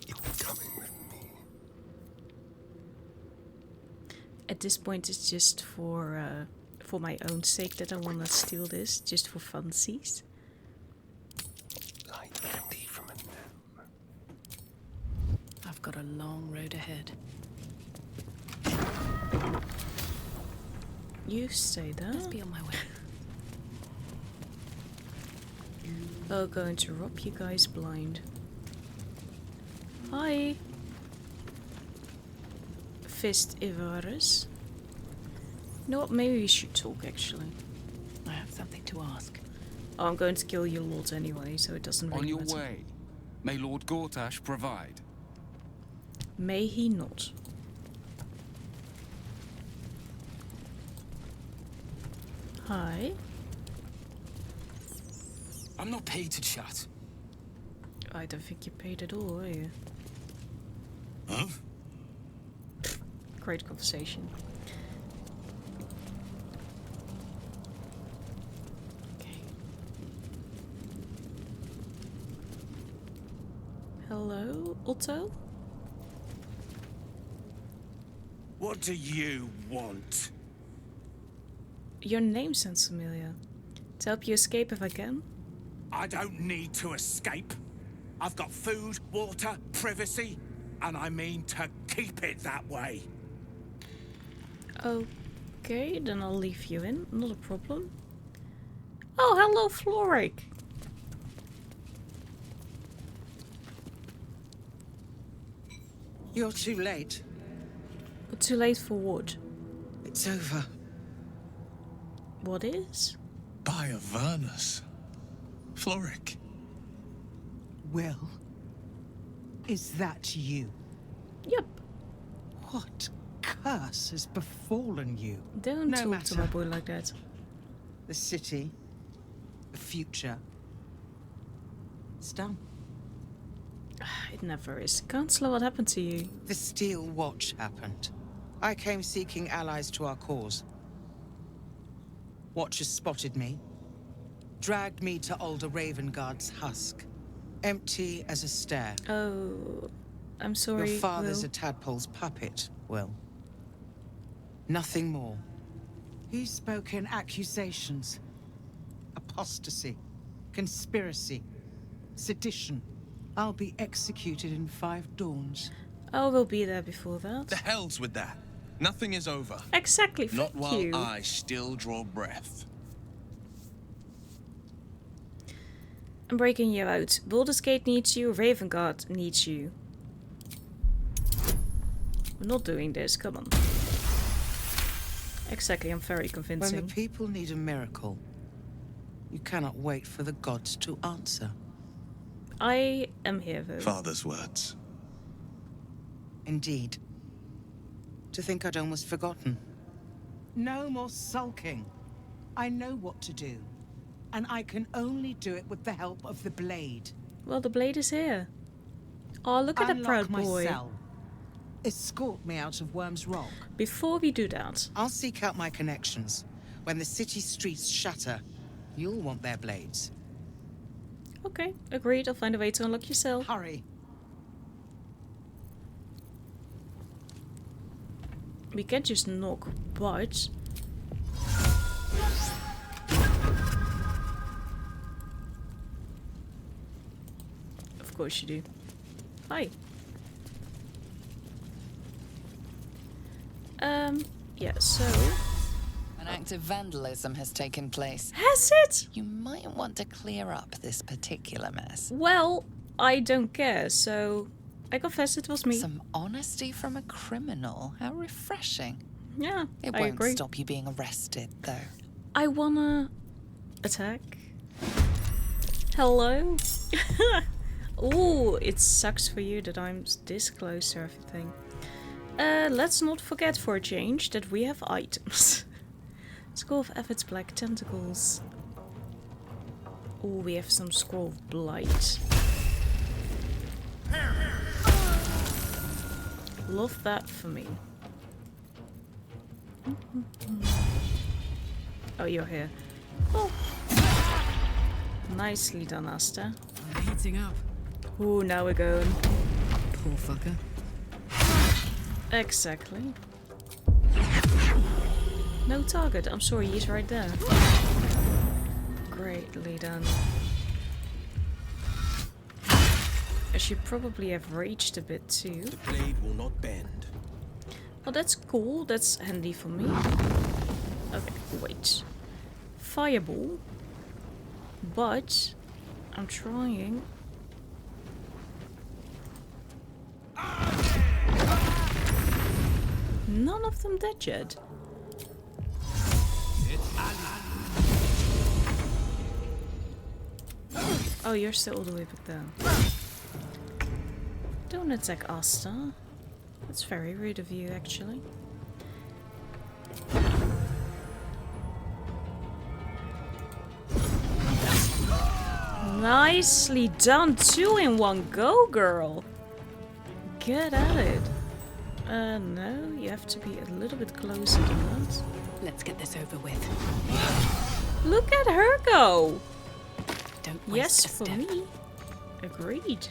You'll be coming with me. At this point, it's just for my own sake that I want to steal this, just for funsies. Like candy from a gnome. I've got a long road ahead. You stay there. Let's be on my way. Oh, going to rob you guys blind. Hi. Fist Ivarus. You know what? Maybe we should talk actually. I have something to ask. Oh, I'm going to kill your lord anyway, so it doesn't really matter. On your way. May Lord Gortash provide. May he not. Hi. I'm not paid to chat. I don't think you're paid at all, are you? Huh? Great conversation. Okay. Hello, Otto? What do you want? Your name sounds familiar. To help you escape if I can? I don't need to escape. I've got food, water, privacy, and I mean to keep it that way. Okay, then I'll leave you in. Not a problem. Oh, hello, Floric. You're too late. But too late for what? It's over. What is? By Avernus. Floric. Will, is that you? Yep. What curse has befallen you? Don't No talk matter. to my boy like that. The city, the future. It's done. It never is. Counselor, what happened to you? The Steel Watch happened. I came seeking allies to our cause. Watchers spotted me, dragged me to Older Ravengard's husk, empty as a stair. Oh, I'm sorry, Your father's Will. a tadpole's puppet, Will. Nothing more. He's spoken accusations. Apostasy, conspiracy, sedition. I'll be executed in 5 dawns. Oh, we'll be there before that. The hell's with that? Nothing is over. Exactly, Not thank while you. I still draw breath. I'm breaking you out. Baldur's Gate needs you, Ravengard needs you. I'm not doing this, come on. Exactly, I'm very convincing. When the people need a miracle, you cannot wait for the gods to answer. I am here, though. Father's words. Indeed. To think I'd almost forgotten. No more sulking. I know what to do. And I can only do it with the help of the blade. Well, the blade is here. Oh, look at that proud Unlock my boy. cell. Escort me out of Worm's Rock. Before we do that, I'll seek out my connections. When the city streets shatter, you'll want their blades. okay, agreed. I'll find a way to unlock your cell. Hurry. We can just knock, but... Of course you do. Hi. Yeah, so... An act of vandalism has taken place. Has it? You might want to clear up this particular mess. Well, I don't care, so... I confess it was me. Some honesty from a criminal. How refreshing. Yeah, It I won't agree. stop you being arrested, though. I wanna... attack. Hello? Ooh, it sucks for you that I'm this close to everything. Let's not forget for a change that we have items. Scroll of Avid's Black Tentacles. Oh, we have some Scroll of Blight. Love that for me. Oh, you're here. Oh. Nicely done, Asta. We're heating up. Ooh, now we're going. Poor fucker. Exactly. No target. I'm sorry, he's right there. Greatly done. I should probably have raged a bit too. The blade will not bend. Oh, that's cool. That's handy for me. Okay, wait. Fireball. But I'm trying. None of them dead yet. Oh, you're still all the way back there. Don't attack Asta. That's very rude of you, actually. Nicely done. 2 in one go, girl. Get at it. No, you have to be a little bit closer than that. Let's get this over with. Look at her go. Don't waste Yes, a for step. me. Agreed.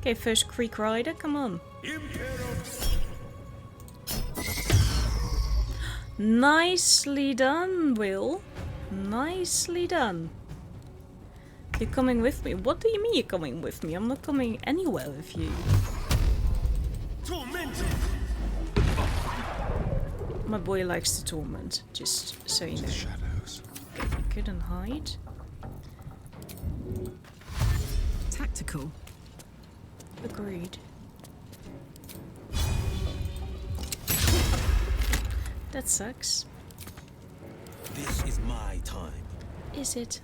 Okay, first Creek Rider, come on. Nicely done, Will. Nicely done. You're coming with me. What do you mean you're coming with me? I'm not coming anywhere with you. My boy likes to torment, just so you know. Shadows. Okay, couldn't hide. Tactical. Agreed. That sucks. This is my time. Is it?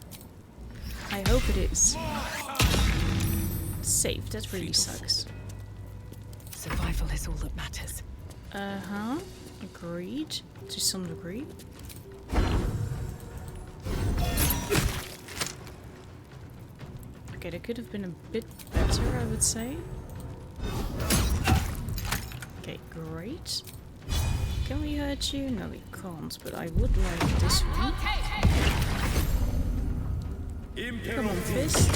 I hope it is. Save, that really sucks. Survival is all that matters. Uh-huh. Agreed. To some degree. Okay, that could have been a bit better, I would say. Okay, great. Can we hurt you? No, we can't, but I would like this one. Come on, fist.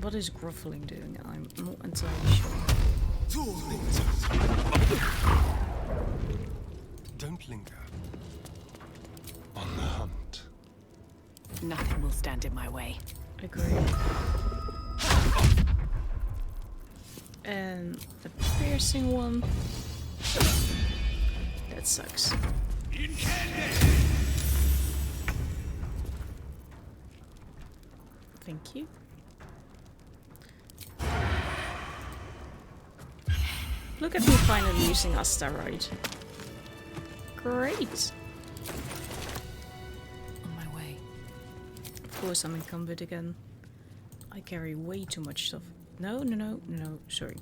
What is Gruffling doing? I'm not entirely sure. Don't linger. On the hunt. Nothing will stand in my way. Agree. And the piercing one. That sucks. Thank you. Look at me finally using asteroid. Great. On my way. Of course I'm encumbered again. I carry way too much stuff. No, sorry.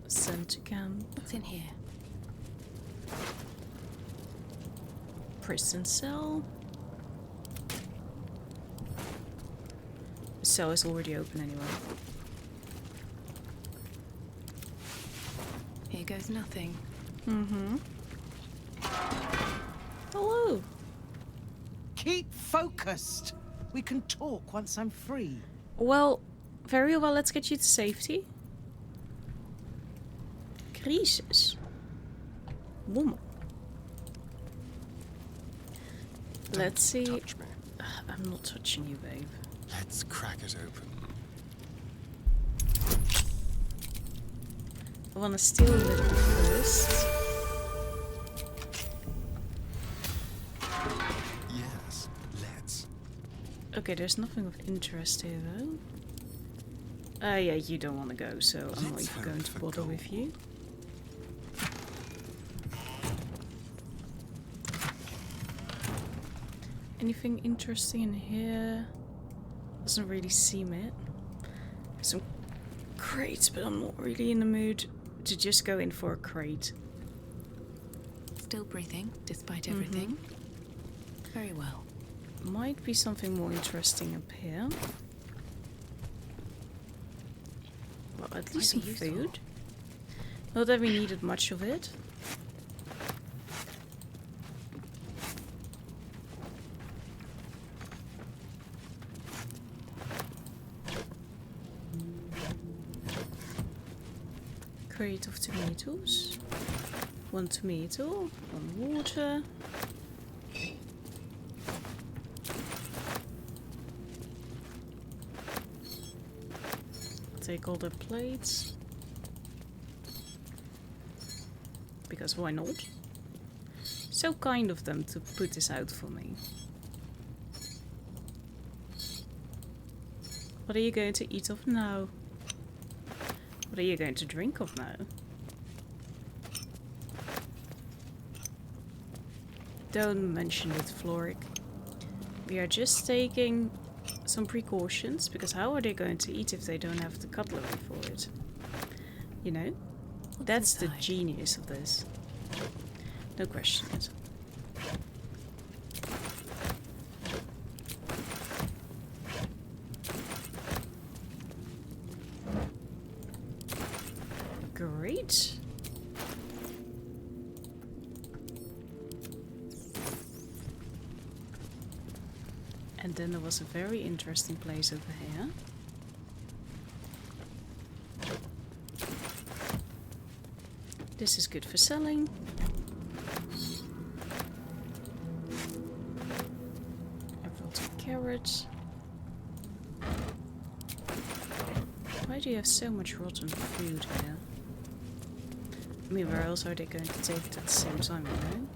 Send to camp. What's in here? Prison cell. The cell is already open anyway. Here goes nothing. Mm-hmm. Hello. Keep focused. We can talk once I'm free. Well, very well, let's get you to safety. Crisis. Woman. Let's see. Touch me. I'm not touching you, babe. Let's crack it open. I want to steal a little bit first. Yes, let's. Okay, there's nothing of interest here, though. Yeah, you don't want to go, so I'm not even going to bother with you. Anything interesting in here? Doesn't really seem it. Some crates, but I'm not really in the mood to just go in for a crate. Still breathing, despite everything. Very well. Might be something more interesting up here. Well, at least some food. Not that we needed much of it. Crate of tomatoes. 1 tomato, 1 water. Take all the plates. Because why not? So kind of them to put this out for me. What are you going to eat of now? What are you going to drink of now? Don't mention it, Floric. We are just taking some precautions, because how are they going to eat if they don't have the cutlery for it? You know? That's the genius of this. No question it. Great. And And then there was a very interesting place over here. This is good for selling. I've got some carrots. Why do you have so much rotten food here? I mean, where else are they going to take it at the same time, you know?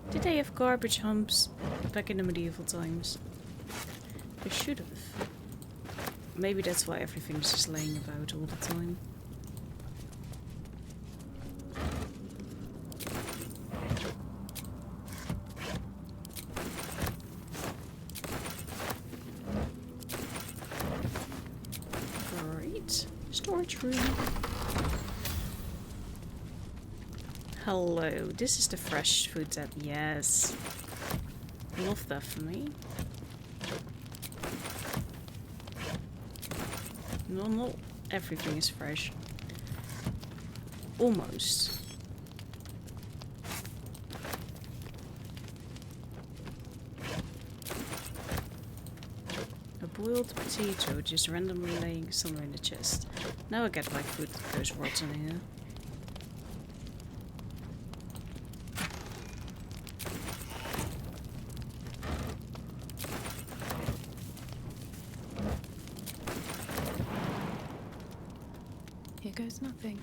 Did they have garbage humps back in the medieval times? They should have. Maybe that's why everything's just laying about all the time. Great. Storage room. Hello, this is the fresh food tab. Yes. Love that for me. No, not everything is fresh. Almost. A boiled potato just randomly laying somewhere in the chest. Now I get my food that goes rotten here. Here goes nothing.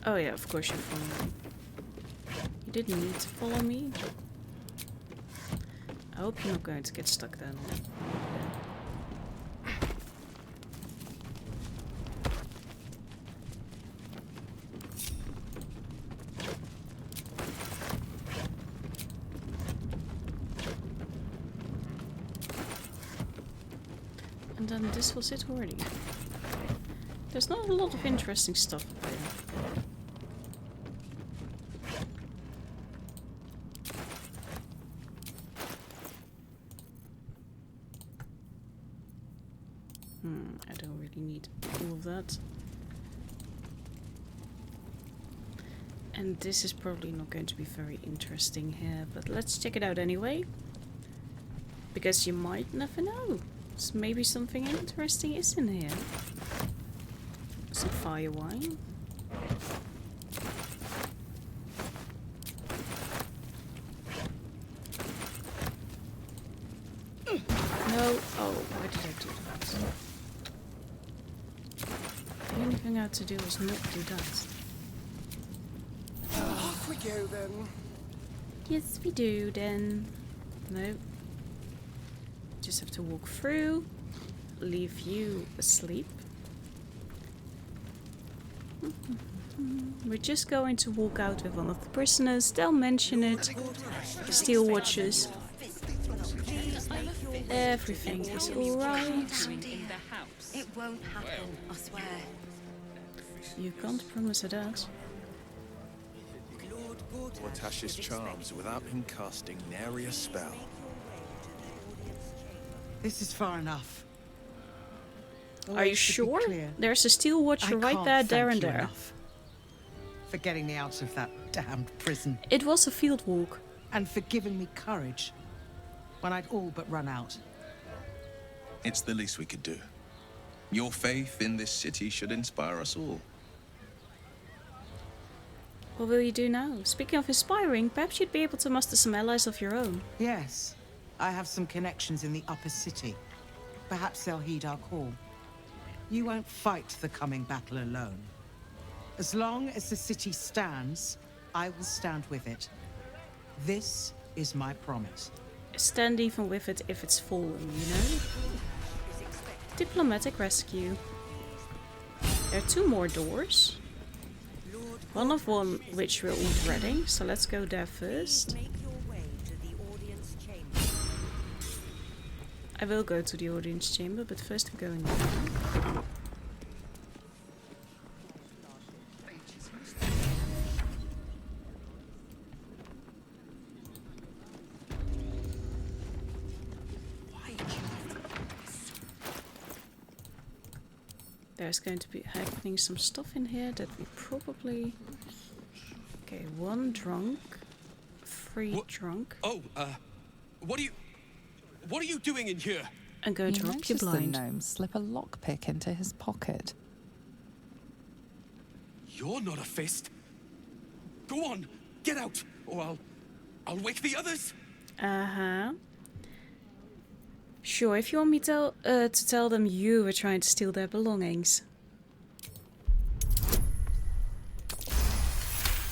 Oh yeah, of course you follow me. You didn't need to follow me. I hope you're not going to get stuck then. And then this was it already. There's not a lot of interesting stuff up there. I don't really need all of that. And this is probably not going to be very interesting here, but let's check it out anyway. Because you might never know. So maybe something interesting is in here. Some fire wine. No. Oh, why did I do that? The only thing I had to do was not do that. Off we go then. Yes, we do then. No. Just have to walk through. Leave you asleep. We're just going to walk out with one of the prisoners. They'll mention it. Steel watches. Everything is alright. It won't happen, I swear. You can't promise it that. Gortash's charms without him casting nary a spell. This is far enough. Are you sure? There's a steel watcher right there and there. Enough for getting me out of that damned prison. It was a field walk. And for giving me courage when I'd all but run out. It's the least we could do. Your faith in this city should inspire us all. What will you do now? Speaking of inspiring, perhaps you'd be able to muster some allies of your own. Yes, I have some connections in the upper city. Perhaps they'll heed our call. You won't fight the coming battle alone. As long as the city stands, I will stand with it. This is my promise. Stand even with it if it's fallen, you know? Diplomatic rescue. There are 2 more doors. One of them which we're all dreading, so let's go there first. I will go to the audience chamber, but first we're going there. There's going to be happening some stuff in here that we probably... Okay, 1 drunk. 3 drunk. Oh, what are you doing in here? I'm going to rob you blind. The gnome slip a lockpick into his pocket. You're not a fist. Go on, get out, or I'll wake the others. Uh-huh. Sure, if you want me to tell them you were trying to steal their belongings.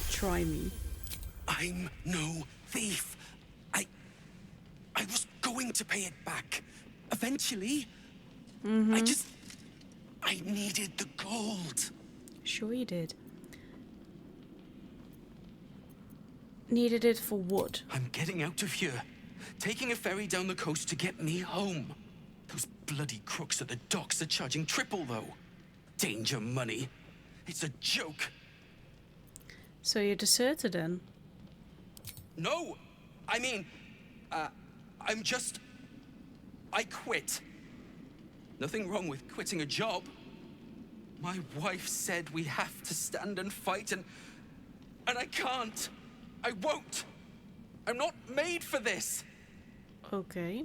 Try me. I'm no thief. I was going to pay it back. Eventually. I needed the gold. Sure you did. Needed it for what? I'm getting out of here. Taking a ferry down the coast to get me home. Those bloody crooks at the docks are charging triple, though. Danger money. It's a joke. So you deserted then? No! I mean, I quit. Nothing wrong with quitting a job. My wife said we have to stand and fight, and I can't. I won't. I'm not made for this. Okay.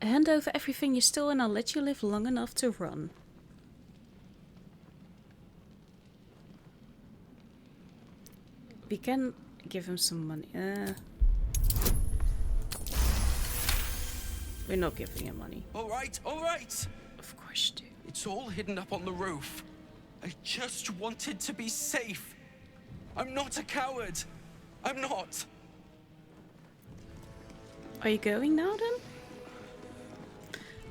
Hand over everything you stole and I'll let you live long enough to run. We can give him some money. We're not giving him money. All right, all right. Of course you do. It's all hidden up on the roof. I just wanted to be safe. I'm not a coward. I'm not. Are you going now then?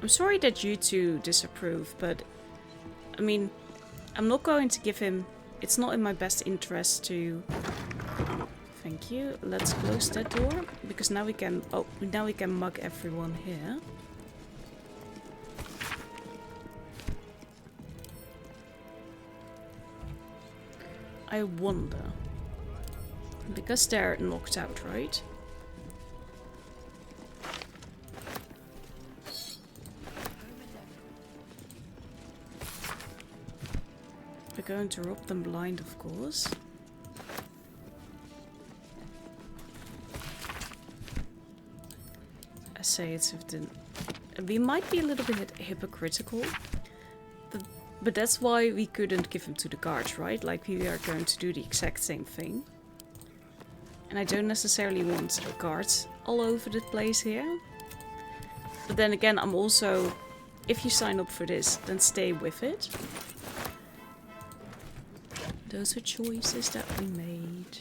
I'm sorry that you two disapprove, but I mean, I'm not going to give him... It's not in my best interest to... Thank you. Let's close that door, because now we can... Oh, now we can mug everyone here. I wonder... Because they're knocked out, right? We're going to rob them blind, of course. I say it's if the... We might be a little bit hypocritical. But that's why we couldn't give him to the guards, right? Like, we are going to do the exact same thing. And I don't necessarily want guards all over the place here. But then again, I'm also... If you sign up for this, then stay with it. Those are choices that we made.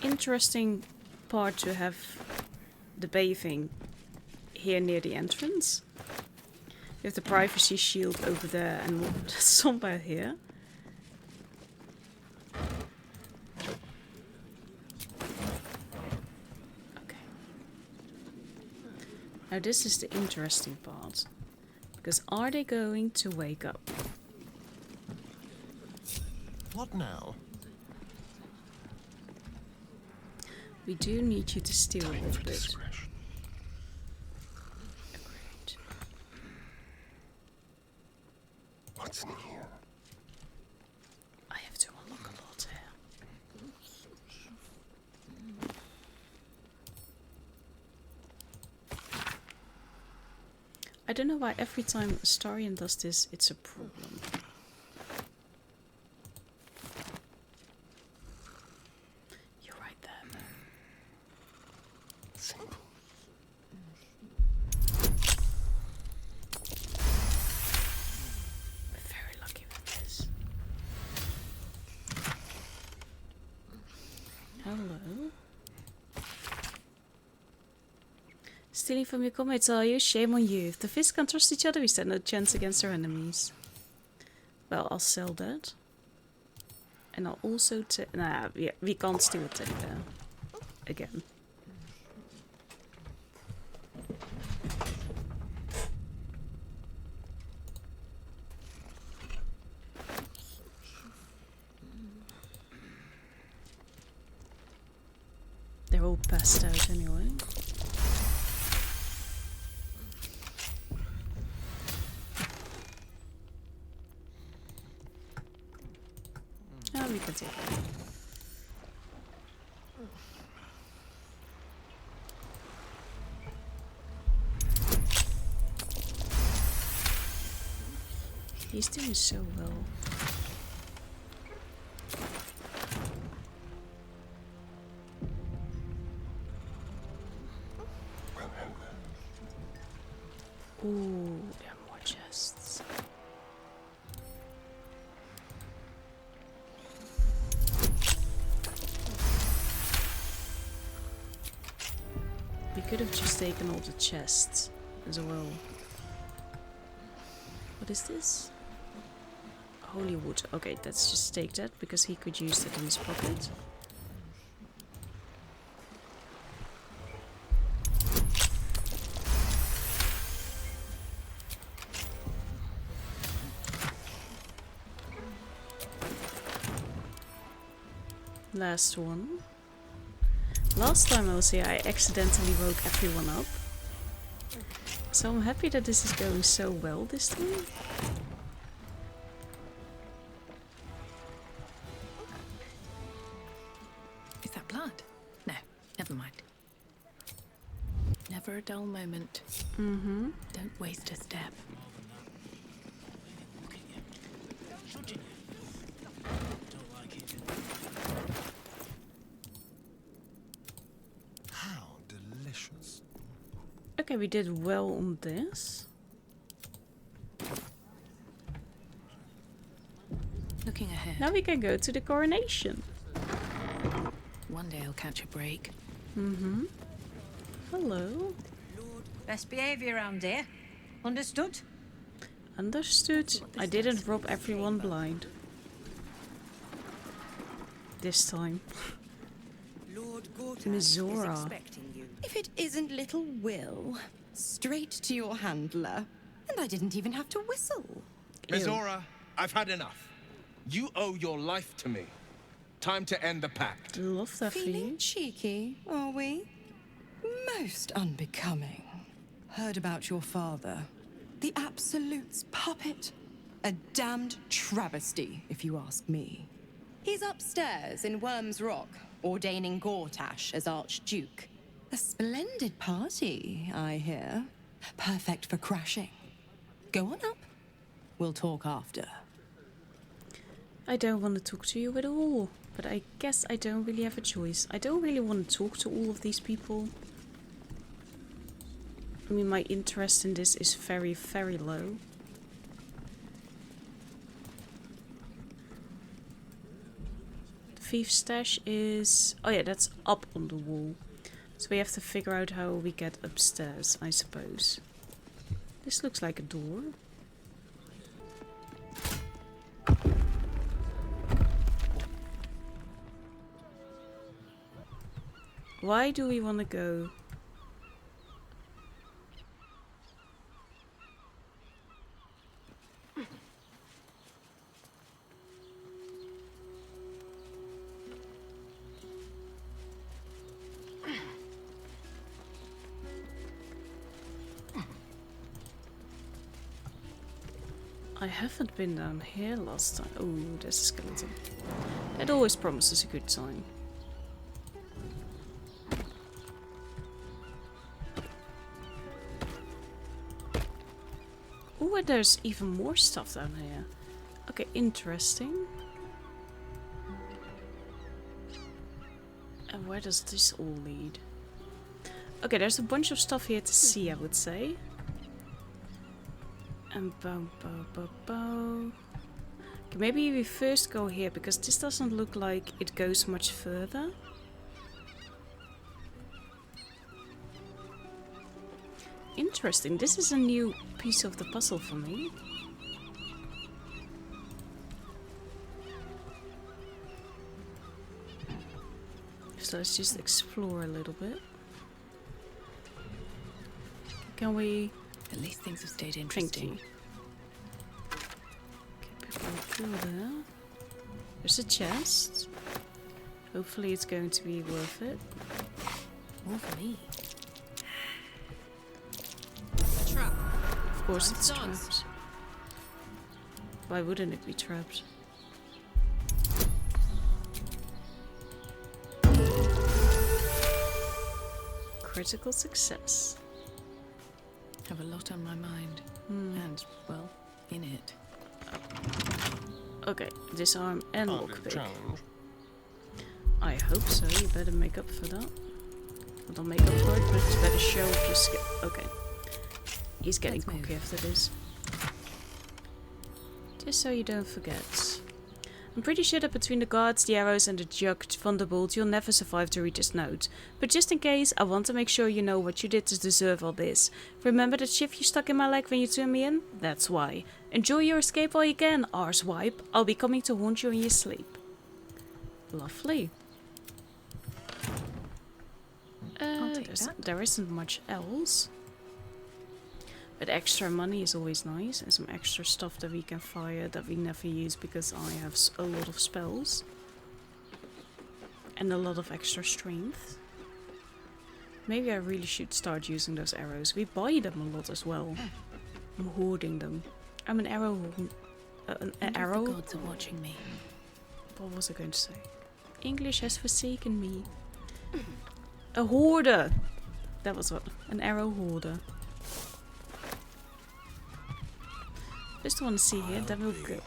Interesting part to have the bathing here near the entrance. We have the privacy shield over there and somewhere here. Okay. Now this is the interesting part. Because are they going to wake up? What now? We do need you to steal a little bit. Agreed. What's in here? I have to unlock a lot here. I don't know why every time Astarion does this, it's a problem. Stealing from your comrades, are you? Shame on you. If the fists can't trust each other, we stand no chance against our enemies. Well, I'll sell that. And I'll also take... Nah, we can't steal a teddy bear. Again. They're all passed out anyway. Oh, we can take it. He's doing so well. Ooh, there are more chests. We could have just taken all the chests as well. What is this? Holy wood. Okay, let's just take that because he could use that in his pocket. Last one. Last time I was here, I accidentally woke everyone up. So I'm happy that this is going so well this time. Is that blood? No, never mind. Never a dull moment. Mm-hmm. Don't waste a step. How delicious. Okay, we did well on this. Looking ahead. Now we can go to the coronation. One day I'll catch a break. Mm-hmm. Hello. Best behavior around here. Understood? Understood. I didn't rob everyone blind. This time. Lord Gortash Mizora. is expecting you. If it isn't little Will, straight to your handler. And I didn't even have to whistle. Mizora, I've had enough. You owe your life to me. Time to end the pact. Love that Feeling cheeky, are we? Most unbecoming. Heard about your father. The Absolute's puppet. A damned travesty, if you ask me. He's upstairs in Worm's Rock, ordaining Gortash as Archduke. A splendid party, I hear. Perfect for crashing. Go on up. We'll talk after. I don't want to talk to you at all. But I guess I don't really have a choice. I don't really want to talk to all of these people. I mean, my interest in this is very, very low. The thief's stash is... oh yeah, that's up on the wall. So we have to figure out how we get upstairs, I suppose. This looks like a door. Why do we want to go? I haven't been down here last time. Oh, there's a skeleton. That always promises a good time. Oh, and there's even more stuff down here. Okay, interesting. And where does this all lead? Okay, there's a bunch of stuff here to see, I would say. And okay, maybe we first go here, because this doesn't look like it goes much further. Interesting, this is a new piece of the puzzle for me. So let's just explore a little bit. Can we... At least things have stayed interesting. Okay, people through there. There's a chest. Hopefully it's going to be worth it. More for me. A trap. Of course it's trapped. Why wouldn't it be trapped? critical success. Have a lot on my mind. And, well, in it. Okay, disarm and lockpick. I hope so, you better make up for that. Well, don't make up for it, but it's better show off your skill. Okay. He's getting cocky after this. Just so you don't forget. I'm pretty sure that between the guards, the arrows and the jugged thunderbolt, you'll never survive to read this note. But just in case, I want to make sure you know what you did to deserve all this. Remember that shift you stuck in my leg when you turned me in? That's why. Enjoy your escape while you can, arsewipe. I'll be coming to haunt you in your sleep. Lovely. There isn't much else. But extra money is always nice, and some extra stuff that we can fire that we never use because I have a lot of spells. And a lot of extra strength. Maybe I really should start using those arrows. We buy them a lot as well. I'm hoarding them. I'm an arrow... an arrow? The gods are watching me. What was I going to say? English has forsaken me. A hoarder! That was what? An arrow hoarder. Just want to see here, then we'll go.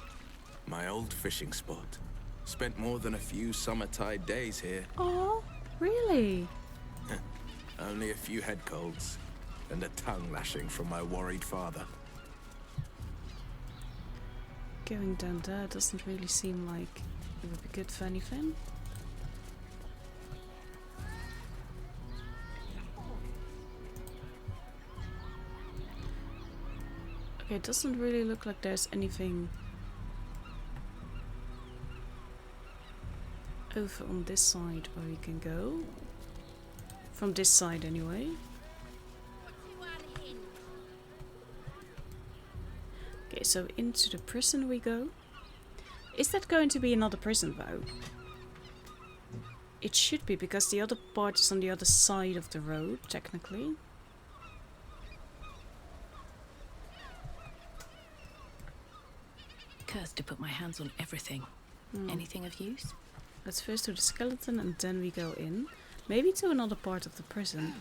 My old fishing spot. Spent more than a few summer-tide days here. Oh, really? Only a few head colds and a tongue lashing from my worried father. Going down there doesn't really seem like it would be good for anything. Okay, it doesn't really look like there's anything over on this side where we can go. From this side anyway. Okay, so into the prison we go. Is that going to be another prison though? It should be, because the other part is on the other side of the road, technically. Cursed to put my hands on everything. Anything of use? Let's first do the skeleton and then we go in. Maybe to another part of the prison.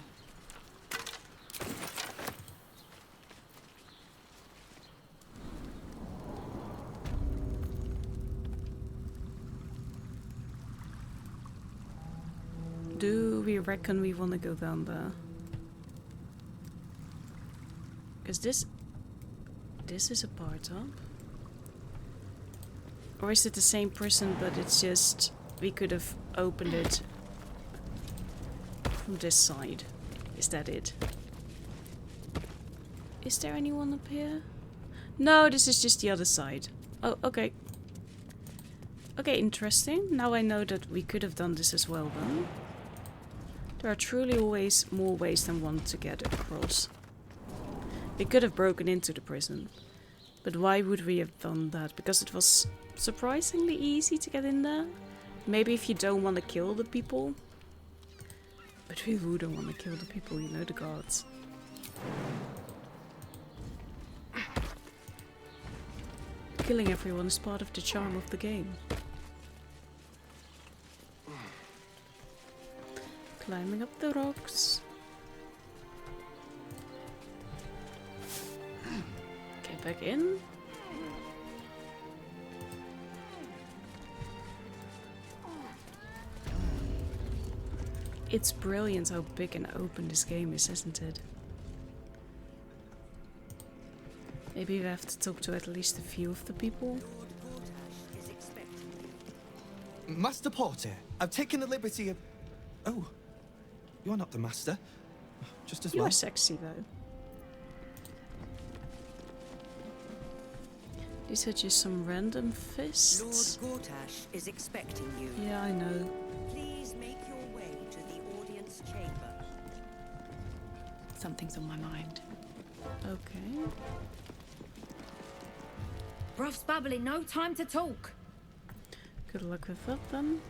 Do we reckon we want to go down there? Because this is a part up. Or is it the same prison, but it's just we could have opened it from this side? Is that it? Is there anyone up here? No, this is just the other side. Oh, okay. Okay, interesting. Now I know that we could have done this as well then. There are truly always more ways than one to get across. We could have broken into the prison. But why would we have done that? Because it was surprisingly easy to get in there. Maybe if you don't want to kill the people. But we wouldn't want to kill the people, you know, the guards. Killing everyone is part of the charm of the game. Climbing up the rocks. Okay, back in. It's brilliant how big and open this game is, isn't it? Maybe we have to talk to at least a few of the people. Master Porter, I've taken the liberty of... Oh, you're not the master. Just as well. You're sexy though. These are just some random fists. Lord Gortash is expecting you. Yeah, I know. Please make your way to the audience chamber. Something's on my mind. Okay. Broth's bubbling, no time to talk. Good luck with that then.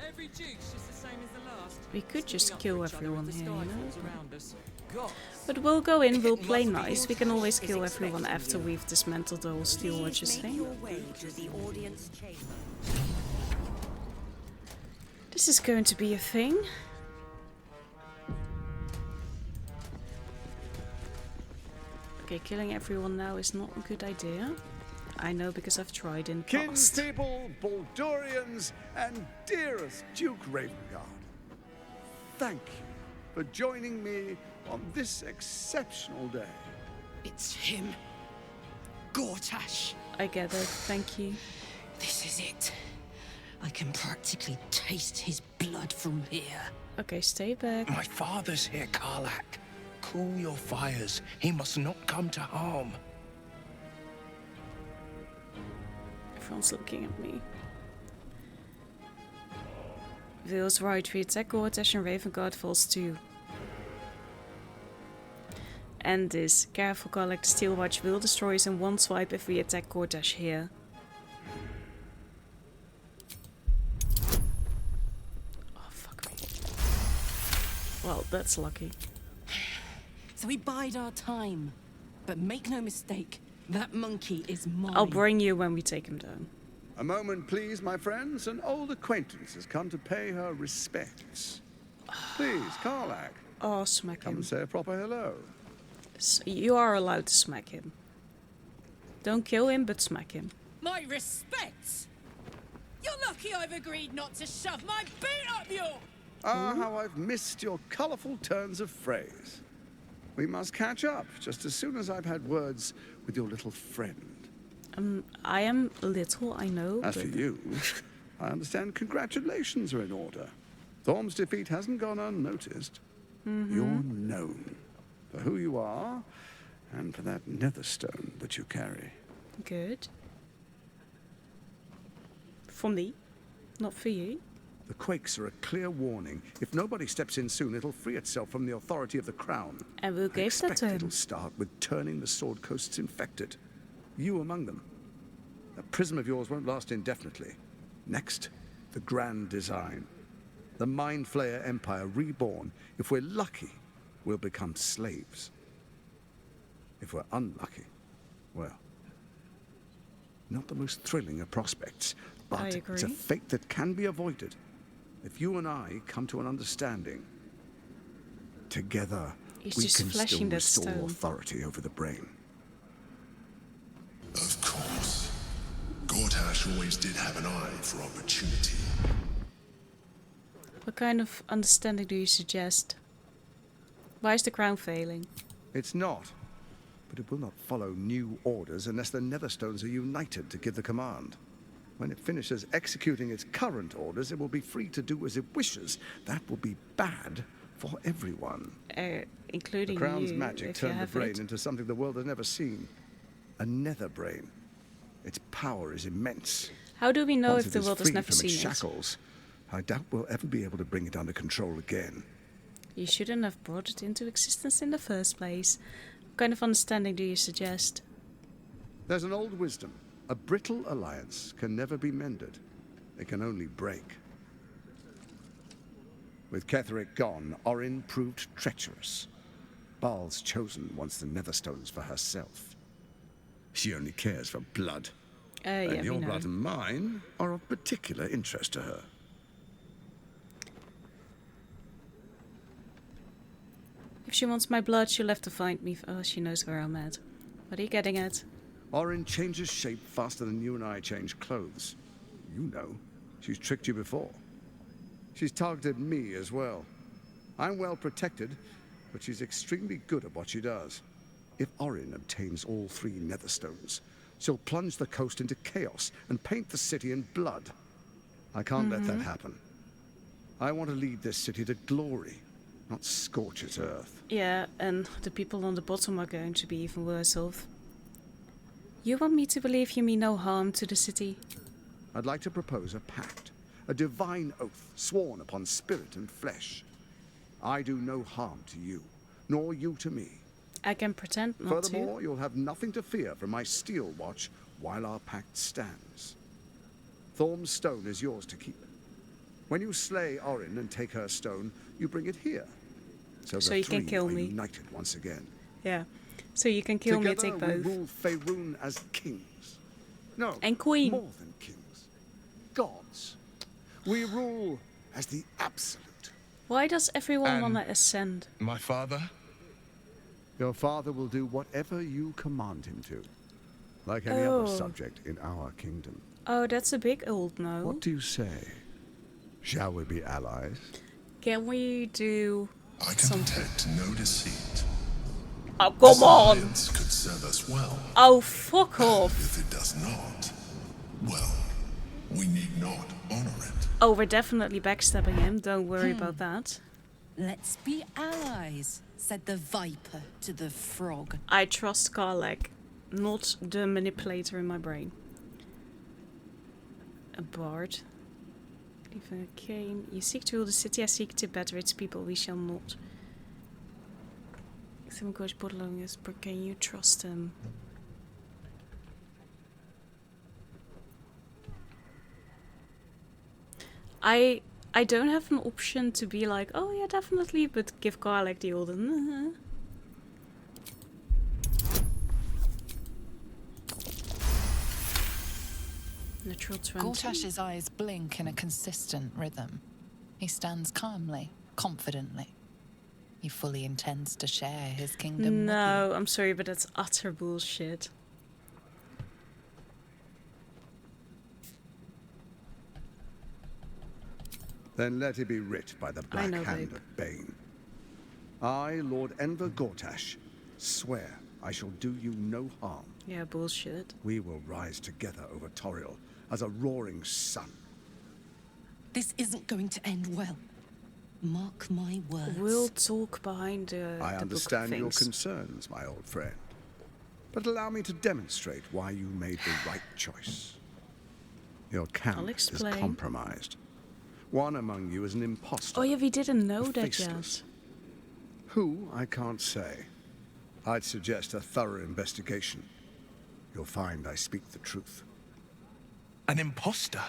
Every duke's just the same as the last. We could just kill everyone here, you know? God. But we'll go in, we'll play nice. We can always kill everyone after we've dismantled the whole Steel Watchers thing. This is going to be a thing. Okay, killing everyone now is not a good idea. I know because I've tried in the past. Kinspeople, Baldurians, and dearest Duke Ravengard, thank you for joining me on this exceptional day. It's him. Gortash. I get it, thank you. This is it. I can practically taste his blood from here. Okay, stay back. My father's here, Karlach. Cool your fires. He must not come to harm. Everyone's looking at me. Vale's right, we attack Gortash and Ravengard falls too. And this. Careful, Karlach, the Steel Watch will destroy us in one swipe if we attack Gortash here. Oh, fuck me. Well, that's lucky. So we bide our time. But make no mistake, that monkey is mine. I'll bring you when we take him down. A moment, please, my friends. An old acquaintance has come to pay her respects. Please, Karlach. Oh, smack Come him. and say a proper hello. You are allowed to smack him. Don't kill him, but smack him. My respects! You're lucky I've agreed not to shove my boot up your... Ah, how I've missed your colourful turns of phrase. We must catch up just as soon as I've had words with your little friend. I am little, I know. As for you, I understand congratulations are in order. Thorm's defeat hasn't gone unnoticed. You're known for who you are and for that netherstone that you carry. Good. For me, not for you. The quakes are a clear warning. If nobody steps in soon, it'll free itself from the authority of the crown. And we'll give that to him. It'll start with turning the Sword Coasts infected. You among them. That prism of yours won't last indefinitely. Next, the grand design. The Mind Flayer Empire reborn. If we're lucky, we'll become slaves. If we're unlucky, well, not the most thrilling of prospects, but it's a fate that can be avoided. If you and I come to an understanding, together we can still restore authority over the brain. Of course. Gortash always did have an eye for opportunity. What kind of understanding do you suggest? Why is the crown failing? It's not. But it will not follow new orders unless the Netherstones are united to give the command. When it finishes executing its current orders, it will be free to do as it wishes. That will be bad for everyone. Including the crown's you, magic turned the brain into something the world has never seen. A nether brain. Its power is immense. How do we know Once if the world has never from its seen it? shackles, I doubt we'll ever be able to bring it under control again. You shouldn't have brought it into existence in the first place. What kind of understanding do you suggest? There's an old wisdom. A brittle alliance can never be mended. It can only break. With Ketheric gone, Orin proved treacherous. Baal's chosen wants the Netherstones for herself. She only cares for blood. And your blood and mine are of particular interest to her. If she wants my blood, she'll have to find me. Oh, she knows where I'm at. What are you getting at? Orin changes shape faster than you and I change clothes. You know, she's tricked you before. She's targeted me as well. I'm well protected, but she's extremely good at what she does. If Orin obtains all 3 Netherstones, she'll plunge the coast into chaos and paint the city in blood. I can't let that happen. I want to lead this city to glory, not scorch its earth. Yeah, and the people on the bottom are going to be even worse off. You want me to believe you mean no harm to the city? I'd like to propose a pact, a divine oath sworn upon spirit and flesh. I do no harm to you, nor you to me. I can pretend not Furthermore, you'll have nothing to fear from my steel watch while our pact stands. Thorm's stone is yours to keep. When you slay Orin and take her stone, you bring it here. So the you 3 can kill are me. united once again. Yeah. So you can kill me and Together, take both. we rule Faerun as kings. No, and queen. More than kings. Gods. We rule as the absolute. Why does everyone want to ascend? My father? Your father will do whatever you command him to, like any other subject in our kingdom. Oh, that's a big old no. What do you say? Shall we be allies? Can we do I can detect no deceit. Oh, come on! Alliance could serve us well. Oh, fuck off! If it does not, well, we need not honor it. Oh, we're definitely backstabbing him. Don't worry about that. Let's be allies, said the viper to the frog. I trust Karlach, not the manipulator in my brain. A bard. Leaving a cane. You seek to rule the city, I seek to better its people. We shall not. Some coach borderlands, but can you trust him? I don't have an option to be like, oh yeah, definitely, but give Karlach the old Natural 20. Gortash's eyes blink in a consistent rhythm. He stands calmly, confidently. He fully intends to share his kingdom with you. I'm sorry, but that's utter bullshit. Then let it be writ by the black hand of Bane. I, Lord Enver Gortash, swear I shall do you no harm. Yeah, bullshit. We will rise together over Toriel as a roaring sun. This isn't going to end well. Mark my words. We'll talk behind the I understand book of your things. concerns, my old friend. But allow me to demonstrate why you made the right choice. Your camp is compromised. One among you is an imposter. Oh yeah, we didn't know that faceless. yet. Who, I can't say. I'd suggest a thorough investigation. You'll find I speak the truth. An imposter?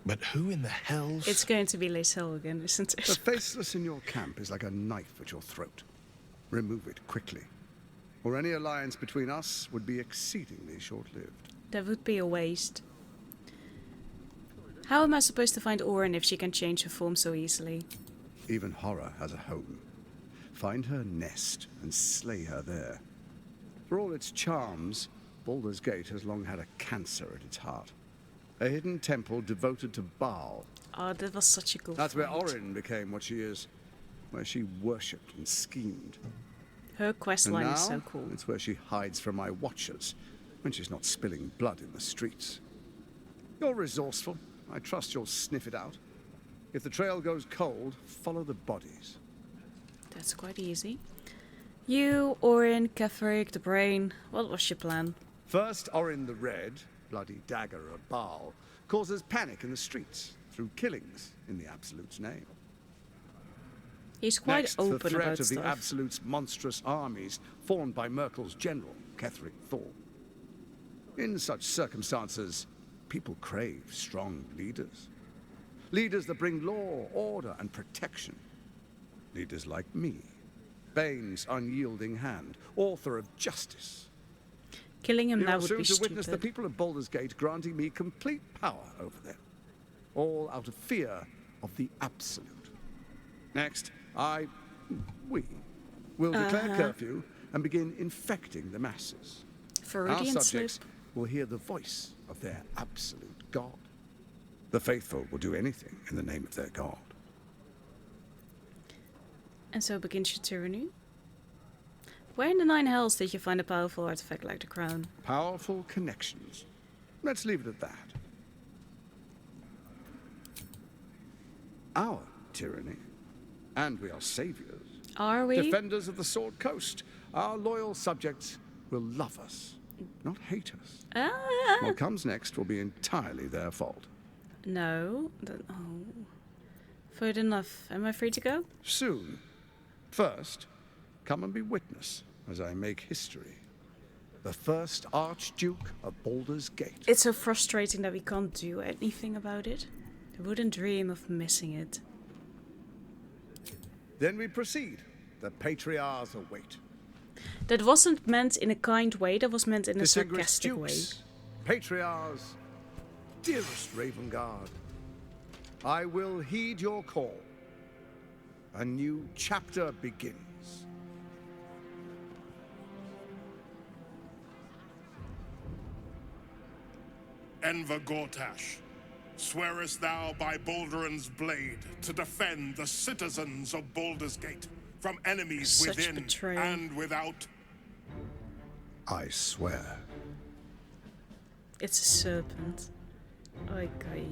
But who in the hell's... It's going to be Lae'zel again, isn't it? The faceless in your camp is like a knife at your throat. Remove it quickly, or any alliance between us would be exceedingly short-lived. That would be a waste. How am I supposed to find Orin if she can change her form so easily? Even horror has a home. Find her nest and slay her there. For all its charms, Baldur's Gate has long had a cancer at its heart. A hidden temple devoted to Baal. Oh, that was such a cool That's where fight. Orin became what she is. Where she worshipped and schemed. Her questline is so cool. It's where she hides from my watchers when she's not spilling blood in the streets. You're resourceful. I trust you'll sniff it out. If the trail goes cold, follow the bodies. That's quite easy. You, Orin, Kefrik, the Brain. What was your plan? First, Orin the Red, bloody dagger of Baal, causes panic in the streets through killings in the Absolute's name. He's quite Next, open the threat about of stuff. the Absolute's monstrous armies formed by Merkel's general, Ketheric Thor. In such circumstances, people crave strong leaders. Leaders that bring law, order, and protection. Leaders like me, Bane's unyielding hand, author of justice. Killing him You now are would soon be to witness the stupid. people of Baldur's Gate granting me complete power over them. All out of fear of the Absolute. Next, we will declare curfew and begin infecting the masses. Our Viridian subjects slip. will hear the voice of their absolute god. The faithful will do anything in the name of their god. And so begins your tyranny. Where in the Nine Hells did you find a powerful artifact like the crown? Powerful connections. Let's leave it at that. Our tyranny. And we are saviors. Are we? Defenders of the Sword Coast. Our loyal subjects will love us, not hate us. Ah. What comes next will be entirely their fault. No. Fair enough. Am I free to go? Soon. First, come and be witness as I make history. The first Archduke of Baldur's Gate. It's so frustrating that we can't do anything about it. I wouldn't dream of missing it. Then we proceed. The patriarchs await. That wasn't meant in a kind way, that was meant in a Distinguished sarcastic way. dukes, patriarchs, dearest Ravengard, I will heed your call. A new chapter begins. Enver Gortash, swearest thou by Balduran's blade to defend the citizens of Baldur's Gate from enemies Such within betrayal. and without? I swear. It's a serpent. Okay.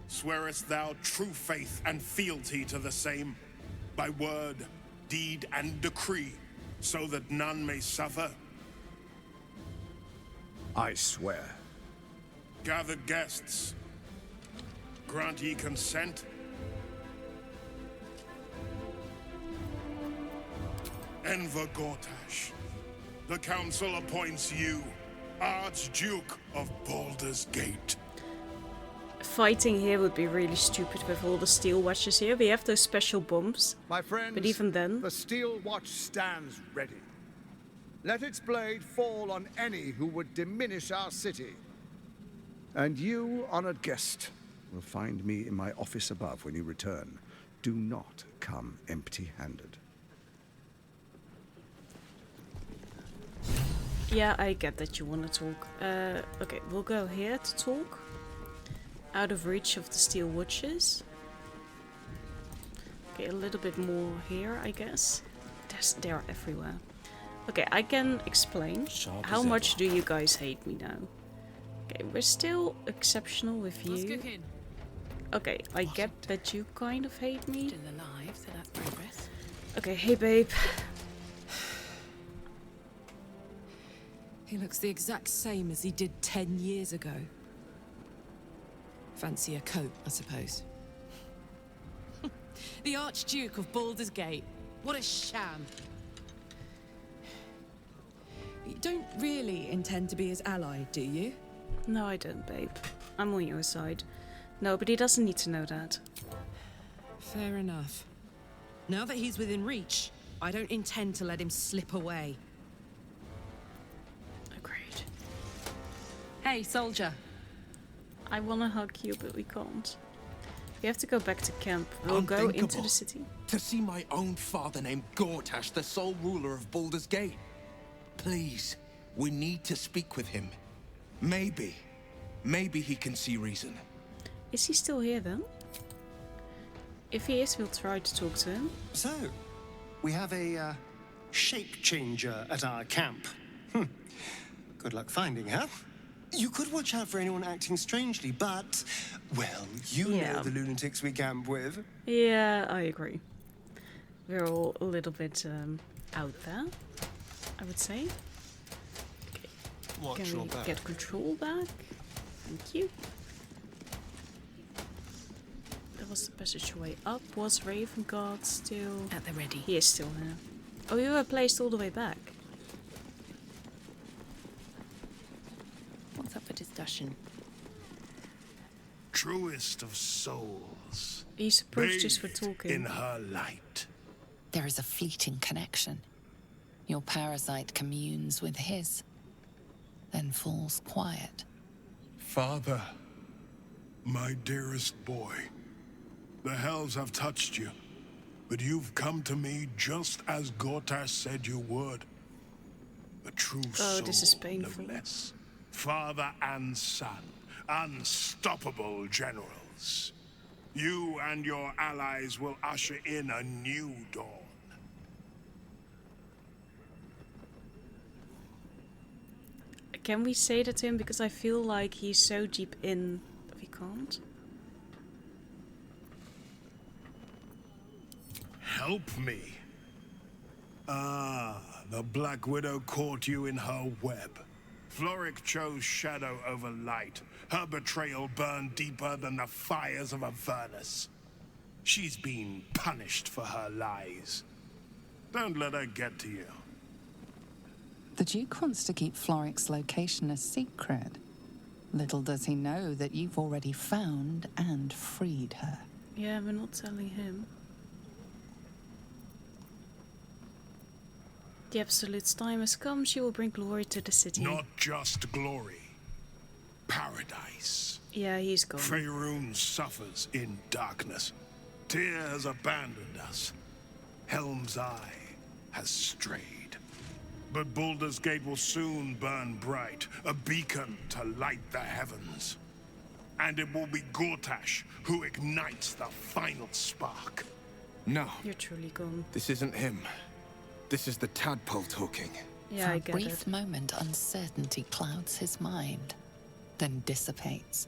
Swearest thou true faith and fealty to the same, by word, deed, and decree, so that none may suffer? I swear. Gathered guests, grant ye consent? Enver Gortash, the council appoints you Archduke of Baldur's Gate. Fighting here would be really stupid with all the steel watches here. We have those special bombs. My friends, but even then, the steel watch stands ready. Let its blade fall on any who would diminish our city. And you, honored guest, will find me in my office above when you return. Do not come empty-handed. yeah, I get that you want to talk. Okay, we'll go here to talk. Out of reach of the steel watches. Okay, a little bit more here, I guess. They're everywhere. Okay, I can explain. How much do you guys hate me now? Okay, we're still exceptional with you. Okay, I get that you kind of hate me. Still alive, so that's progress. Okay, hey babe. He looks the exact same as he did 10 years ago. Fancy a coat, I suppose. The Archduke of Baldur's Gate. What a sham. You don't really intend to be his ally, do you? No, I don't, babe. I'm on your side. No, but he doesn't need to know that. Fair enough. Now that he's within reach, I don't intend to let him slip away. Agreed. Hey, soldier. I want to hug you, but we can't. We have to go back to camp. We'll go into the city. To see my own father named Gortash, the sole ruler of Baldur's Gate. Please, we need to speak with him. Maybe he can see reason. Is he still here then? If he is, we'll try to talk to him. So, we have a shape changer at our camp. Good luck finding her. You could watch out for anyone acting strangely, but, well, you know the lunatics we camp with. Yeah, I agree. We're all a little bit out there, I would say. Okay. Can we get control back? Thank you. That was the passageway up. Was Ravengard still at the ready? He is still there. Oh, we were placed all the way back. What's up for discussion? Truest of souls. He's approved just for talking. In her light. There is a fleeting connection. Your parasite communes with his, then falls quiet. Father, my dearest boy, the hells have touched you, but you've come to me just as Gortash said you would. A true soul, this is painful. no less. Father and son, unstoppable generals. You and your allies will usher in a new dawn. Can we say that to him? Because I feel like he's so deep in that we can't. Help me. Ah, the Black Widow caught you in her web. Floric chose shadow over light. Her betrayal burned deeper than the fires of Avernus. She's been punished for her lies. Don't let her get to you. The Duke wants to keep Floric's location a secret. Little does he know that you've already found and freed her. Yeah, we're not telling him. The Absolute's time has come. She will bring glory to the city. Not just glory. Paradise. Yeah, he's gone. Faerun suffers in darkness. Tyr has abandoned us. Helm's Eye has strayed. But Baldur's Gate will soon burn bright, a beacon to light the heavens. And it will be Gortash who ignites the final spark. No. You're truly gone. This isn't him. This is the tadpole talking. Yeah, For I a get brief it. moment, uncertainty clouds his mind, then dissipates.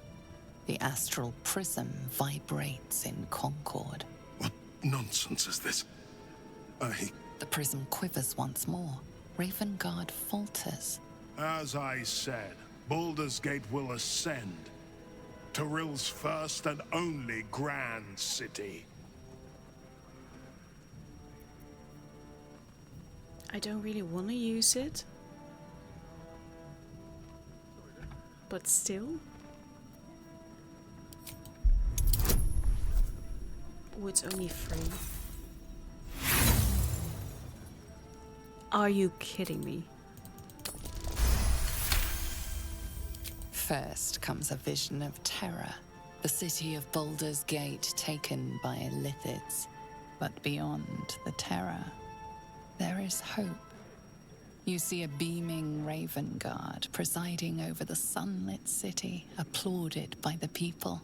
The astral prism vibrates in concord. What nonsense is this? The prism quivers once more. Ravengard falters. As I said, Baldur's Gate will ascend. Tyrill's first and only grand city. I don't really want to use it. But still. Oh, it's only 3. Are you kidding me? First comes a vision of terror. The city of Baldur's Gate taken by Lithids. But beyond the terror, there is hope. You see a beaming Ravengard presiding over the sunlit city, applauded by the people.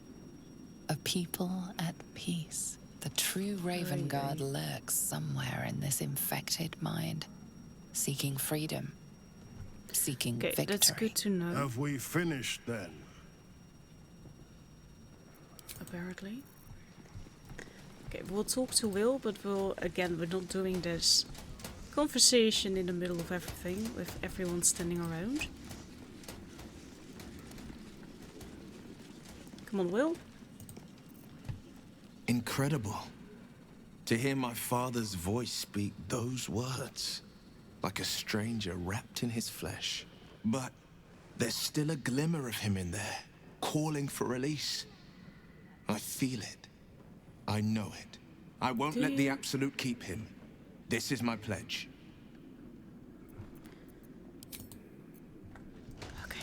A people at peace. The true Ravengard lurks somewhere in this infected mind, seeking freedom, seeking victory. That's good to know. Have we finished then? Apparently. Okay, we'll talk to Will, but we're not doing this conversation in the middle of everything with everyone standing around. Come on, Will. Incredible. To hear my father's voice speak those words. Like a stranger wrapped in his flesh. But there's still a glimmer of him in there, calling for release. I feel it. I know it. I won't let the Absolute keep him. This is my pledge. Okay.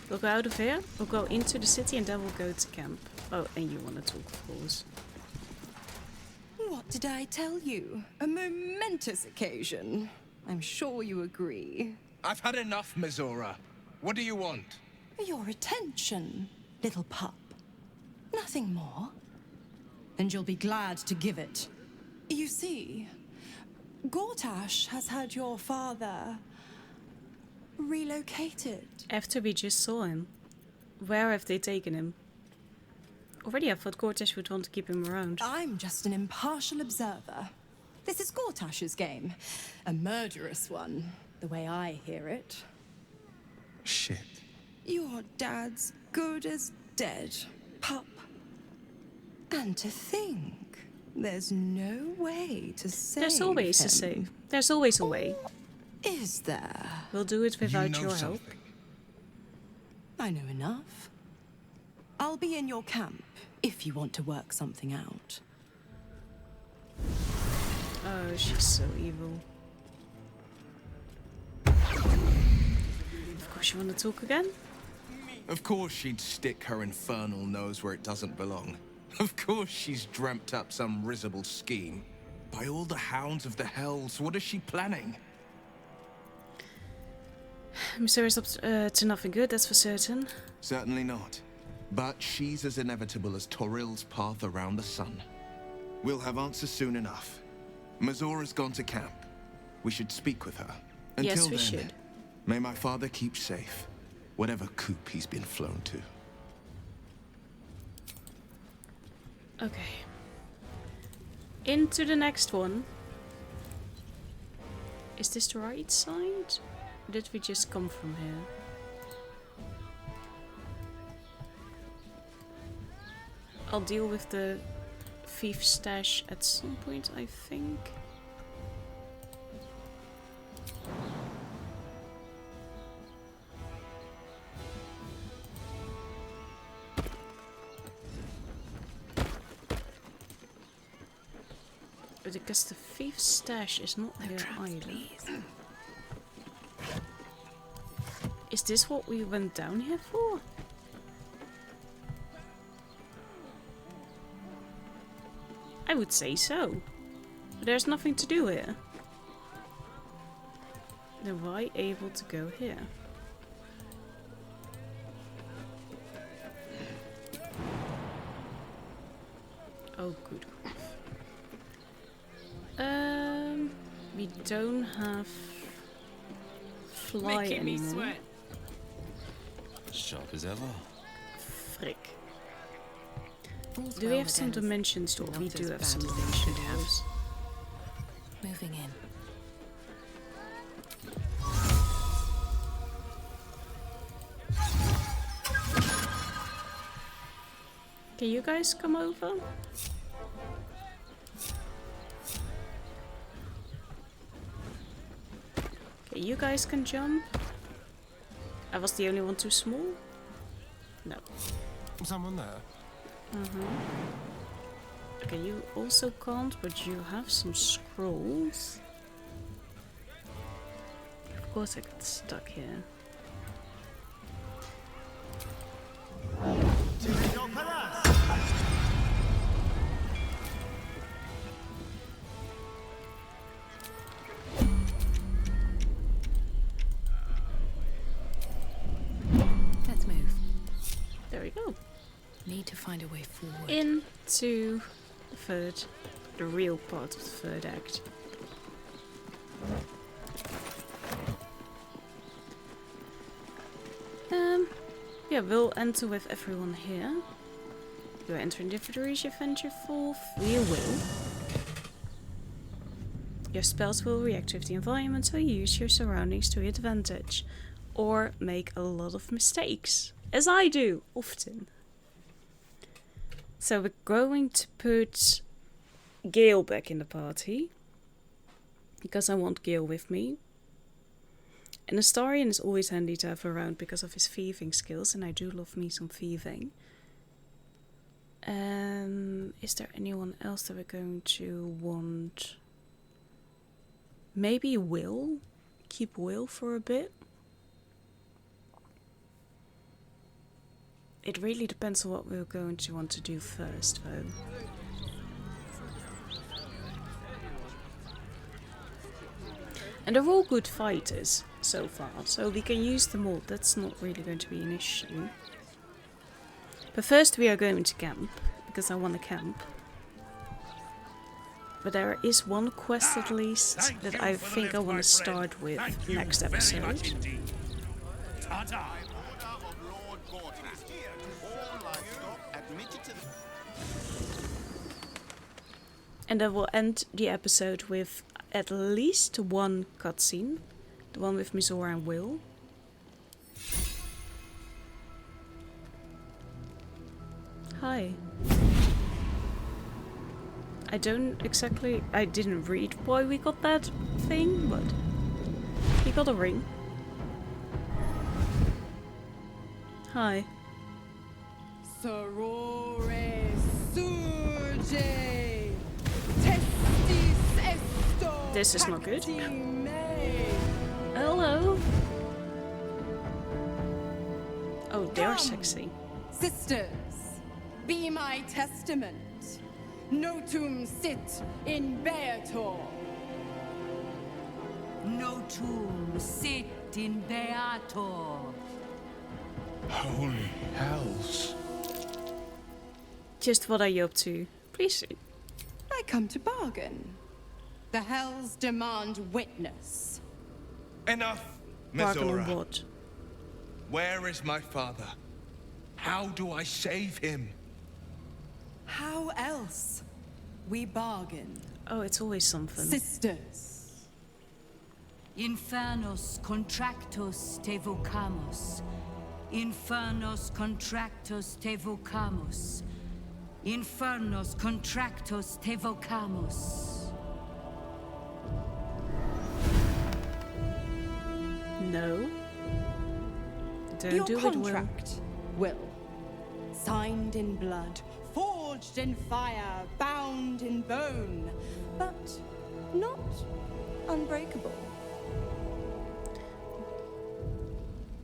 We'll go out of here, we'll go into the city, and then we'll go to camp. Oh, and you want to talk, of course. What did I tell you? A momentous occasion. I'm sure you agree. I've had enough, Mizora. What do you want? Your attention, little pup. Nothing more. And you'll be glad to give it. You see, Gortash has had your father relocated. After we just saw him, where have they taken him? Already I thought Gortash would want to keep him around. I'm just an impartial observer. This is Gortash's game. A murderous one, the way I hear it. Shit. Your dad's good as dead, pup. And to think, there's no way to save There's always him. a save. There's always a way. Is there? We'll do it without your help. Something. I know enough. I'll be in your camp if you want to work something out. Oh, she's so evil. Of course you want to talk again? Of course she'd stick her infernal nose where it doesn't belong. Of course she's dreamt up some risible scheme. By all the hounds of the hells, what is she planning? Mizora's up to nothing good, that's for certain. Certainly not. But she's as inevitable as Torril's path around the sun. We'll have answers soon enough. Mizora's gone to camp. We should speak with her. Until Yes, we then, should. May my father keep safe, whatever coop he's been flown to. Okay. Into the next one. Is this the right side? Or did we just come from here? I'll deal with the thief stash at some point, I think. Because the thief's stash is not here either. Is this what we went down here for? I would say so. But there's nothing to do here. Am I able to go here? Oh, good. We don't have fly Making me anymore. sweat. Sharp as ever. Frick. Do we have some dimensions door? We do have some dimension doors. Moving in. Can you guys come over? Okay, you guys can jump. I was the only one too small? No. Someone there? Okay, you also can't, but you have some scrolls. Of course I got stuck here. Let's move. There we go. Need to find a way forward. Into the real part of the third act. Yeah, we'll enter with everyone here. You are entering the Federation Adventure 4. We will. Your spells will react with the environment, so use your surroundings to your advantage. Or make a lot of mistakes. As I do, often. So we're going to put Gale back in the party. Because I want Gale with me. And Astarion is always handy to have around because of his thieving skills. And I do love me some thieving. Is there anyone else that we're going to want? Maybe Will? Keep Will for a bit. It really depends on what we're going to want to do first, though. And they're all good fighters so far, so we can use them all. That's not really going to be an issue. But first we are going to camp, because I want to camp. But there is one quest at least that I think I want to start with next episode. And then we'll end the episode with at least one cutscene. The one with Mizora and Will. Hi. I didn't read why we got that thing, but we got a ring. Hi. Sorore suje testis esto. This is not good. Hello. Oh, they're sexy. Sisters, be my testament. Notum sit in Beator. Notum sit in Beator. Holy hells. Just what are you up to? Please. I come to bargain. The hells demand witness. Enough, Bargain on Mizora. what? Where is my father? How do I save him? How else? We bargain. Oh, it's always something. Sisters. Infernos contractos te vocamus. Infernos contractos te vocamus. Infernos contractos te vocamus. No. Don't Your do contract, Will. Signed in blood, forged in fire, bound in bone, but not unbreakable.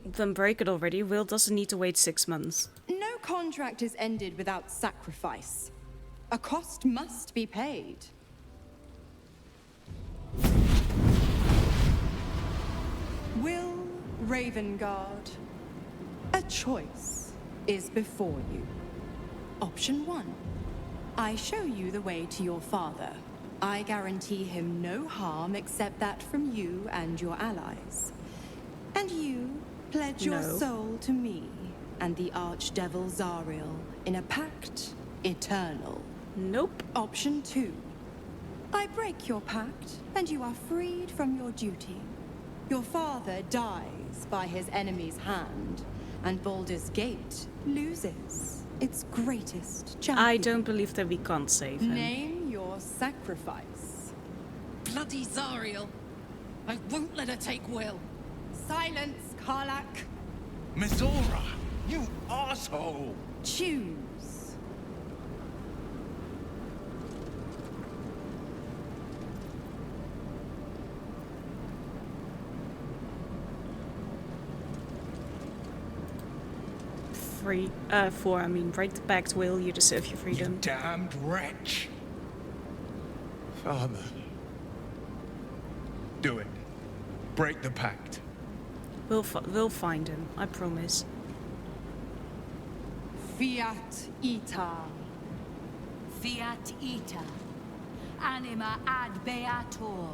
Then break it already. Will doesn't need to wait 6 months. No contract is ended without sacrifice. A cost must be paid. Will Ravengard, a choice is before you. Option 1. I show you the way to your father. I guarantee him no harm except that from you and your allies. And you pledge your soul to me and the archdevil Zariel in a pact eternal. Nope. Option 2. I break your pact and you are freed from your duty. Your father dies by his enemy's hand, and Baldur's Gate loses its greatest champion. I don't believe that we can't save him. Name your sacrifice. Bloody Zariel. I won't let her take Will. Silence, Karlak. Mizora, you asshole! Choose. Four, I mean, break the pact, Will. You deserve your freedom. You damned wretch. Father. Do it. Break the pact. We'll find him, I promise. Fiat ita. Fiat ita. Anima ad beator.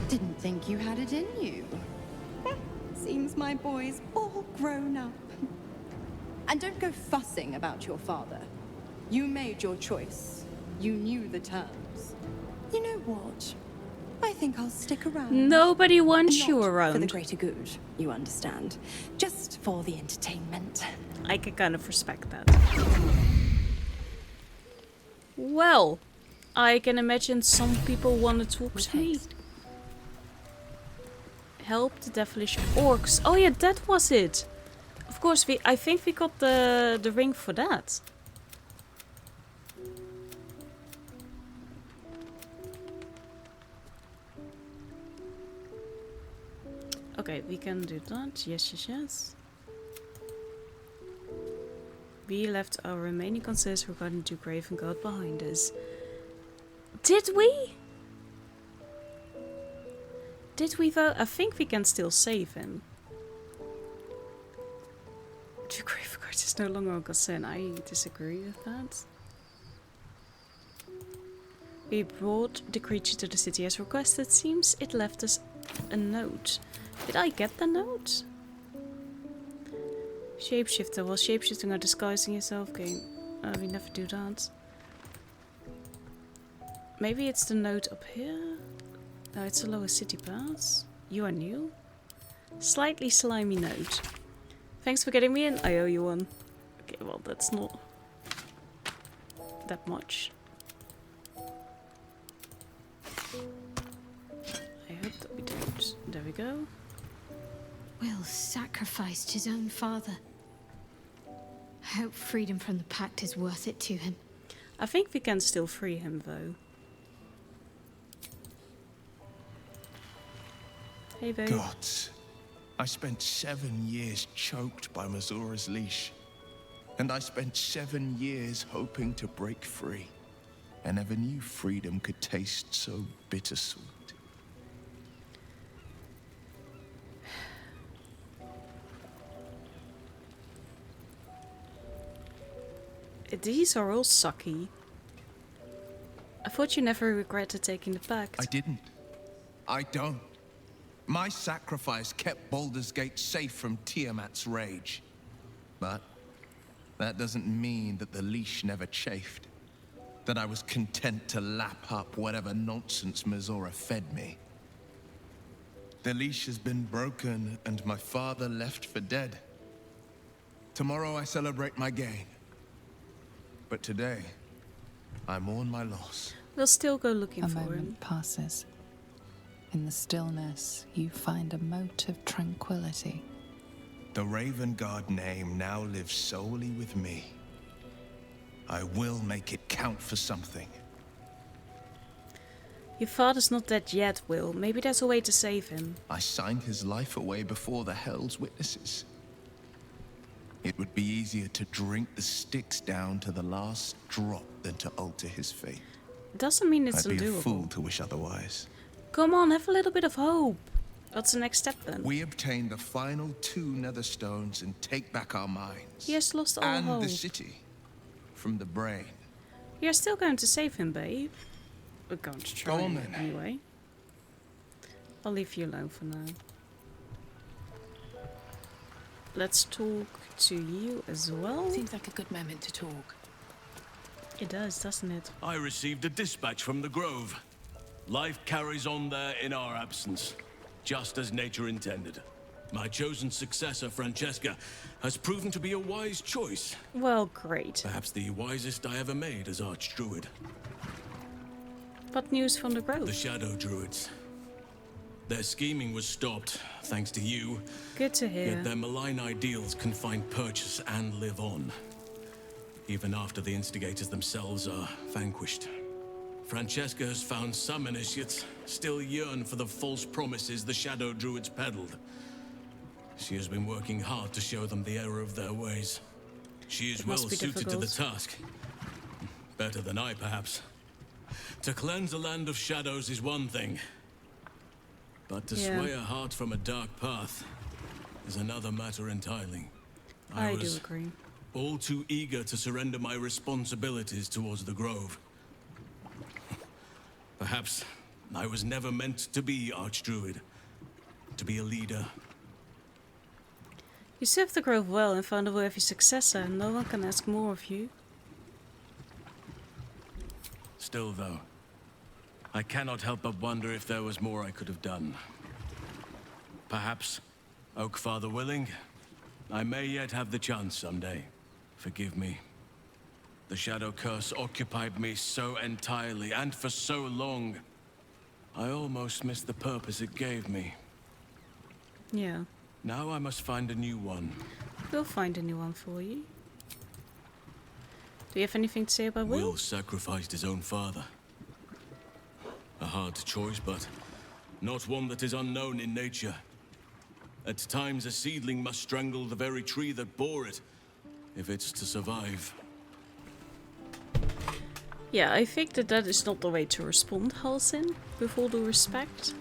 Didn't think you had it in you. Seems my boy's all grown up. And don't go fussing about your father. You made your choice. You knew the terms. You know what? I think I'll stick around. Nobody wants Not you around. for the greater good, you understand. Just for the entertainment. I can kind of respect that. Well, I can imagine some people want to talk to me. Help the devilish orcs. Oh yeah, that was it. Of course, I think we got the ring for that. Okay, we can do that. Yes, yes, yes. We left our remaining concerns regarding Duke Ravengard behind us. Did we? Did we though? I think we can still save him. Duke Ravengard is no longer a concern. I disagree with that. We brought the creature to the city as requested. Seems it left us a note. Did I get the note? Shapeshifter. While shapeshifting or disguising yourself, game. We never do that. Maybe it's the note up here. No, it's a lower city pass. You are new. Slightly slimy note. Thanks for getting me in. I owe you one. Okay, well, that's not that much. I hope that we don't. There we go. Will sacrificed his own father. I hope freedom from the pact is worth it to him. I think we can still free him, though. Hey, babe. Gods. I spent 7 years choked by Mizora's leash. And I spent 7 years hoping to break free. I never knew freedom could taste so bittersweet. These are all sucky. I thought you never regretted taking the pact. I didn't. I don't. My sacrifice kept Baldur's Gate safe from Tiamat's rage. But that doesn't mean that the leash never chafed. That I was content to lap up whatever nonsense Mizora fed me. The leash has been broken and my father left for dead. Tomorrow I celebrate my gain. But today, I mourn my loss. We'll still go looking for him. A moment passes. In the stillness, you find a mote of tranquility. The Ravengard name now lives solely with me. I will make it count for something. Your father's not dead yet, Will. Maybe there's a way to save him. I signed his life away before the Hell's Witnesses. It would be easier to drink the sticks down to the last drop than to alter his fate. Doesn't mean it's I'd be undoable. a fool to wish otherwise. Come on, have a little bit of hope. What's the next step then? We obtain the final 2 nether stones and take back our minds. He has lost all and hope. the city from the brain. You're still going to save him, babe. We're going to try Go on, then. anyway. I'll leave you alone for now. Let's talk to you as well. Seems like a good moment to talk. It does, doesn't it? I received a dispatch from the Grove. Life carries on there in our absence, just as nature intended. My chosen successor, Francesca, has proven to be a wise choice. Well, great. Perhaps the wisest I ever made as Archdruid. What news from the Grove? The Shadow Druids. Their scheming was stopped, thanks to you. Good to hear. Yet their malign ideals can find purchase and live on, even after the instigators themselves are vanquished. Francesca has found some initiates still yearn for the false promises the Shadow Druids peddled. She has been working hard to show them the error of their ways. She is well suited to the task. Better than I, perhaps. To cleanse a land of shadows is one thing, but to sway a heart from a dark path is another matter entirely. I do agree. All too eager to surrender my responsibilities towards the Grove. Perhaps I was never meant to be Archdruid, to be a leader. You served the Grove well and found a worthy successor, and no one can ask more of you. Still, though, I cannot help but wonder if there was more I could have done. Perhaps, Oakfather willing, I may yet have the chance someday. Forgive me. The Shadow Curse occupied me so entirely and for so long. I almost missed the purpose it gave me. Yeah. Now I must find a new one. We'll find a new one for you. Do you have anything to say about Will? Will sacrificed his own father. A hard choice, but not one that is unknown in nature. At times, a seedling must strangle the very tree that bore it, if it's to survive. Yeah, I think that is not the way to respond, Halsin, with all due respect.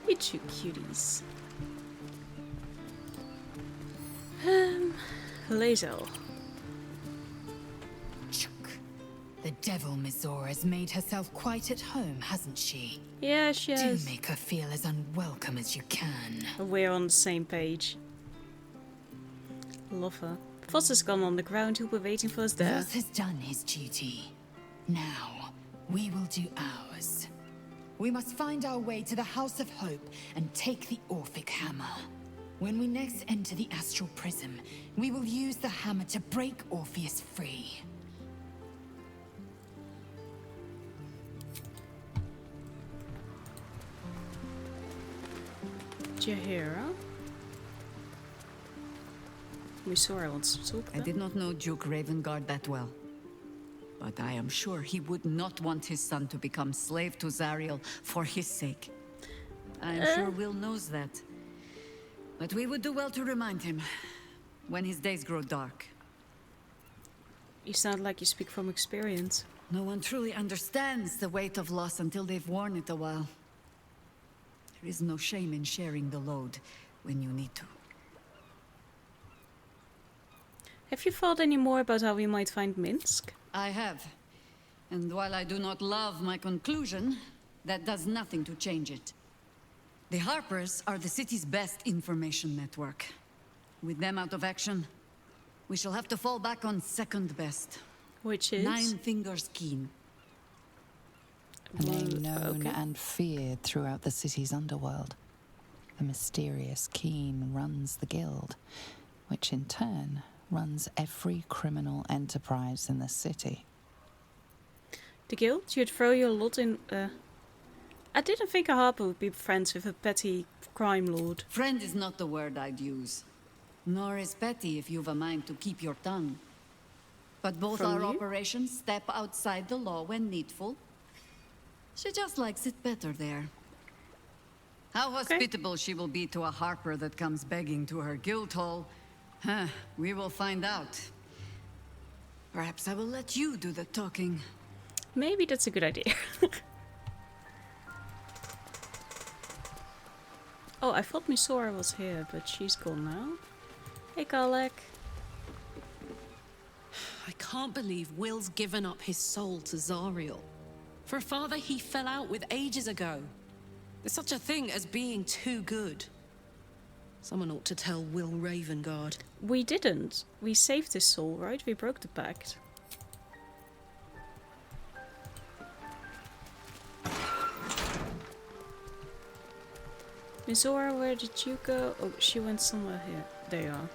You two cuties. Lae'zel. The devil Mizora has made herself quite at home, hasn't she? Yeah, she has. Do make her feel as unwelcome as you can. We're on the same page. Love her. Voss has gone on the ground. He'll be waiting for us there. Voss has done his duty. Now, we will do ours. We must find our way to the House of Hope and take the Orphic Hammer. When we next enter the Astral Prism, we will use the hammer to break Orpheus free. Jaheira? Mizora wants to talk. I did not know Duke Ravengard that well. But I am sure he would not want his son to become slave to Zariel for his sake. I am sure Will knows that. But we would do well to remind him when his days grow dark. You sound like you speak from experience. No one truly understands the weight of loss until they've worn it a while. There is no shame in sharing the load when you need to. Have you thought any more about how we might find Minsk? I have. And while I do not love my conclusion, that does nothing to change it. The Harpers are the city's best information network. With them out of action, we shall have to fall back on second best. Which is? Nine Fingers Keen. A name known and feared throughout the city's underworld. The mysterious Keen runs the guild, which in turn runs every criminal enterprise in the city. The guild? You'd throw your lot in... I didn't think a harper would be friends with a petty crime lord. Friend is not the word I'd use. Nor is petty if you've a mind to keep your tongue. But both our operations step outside the law when needful. She just likes it better there. How hospitable she will be to a harper that comes begging to her guild hall, Huh, we will find out. Perhaps I will let you do the talking. Maybe that's a good idea. Oh, I thought Mizora was here, but she's gone now. Hey, Karlek. I can't believe Will's given up his soul to Zariel. For a father he fell out with ages ago. There's such a thing as being too good. Someone ought to tell Will Ravengard. We didn't. We saved his soul, right? We broke the pact. Mizora, where did you go? Oh, she went somewhere here. There you are.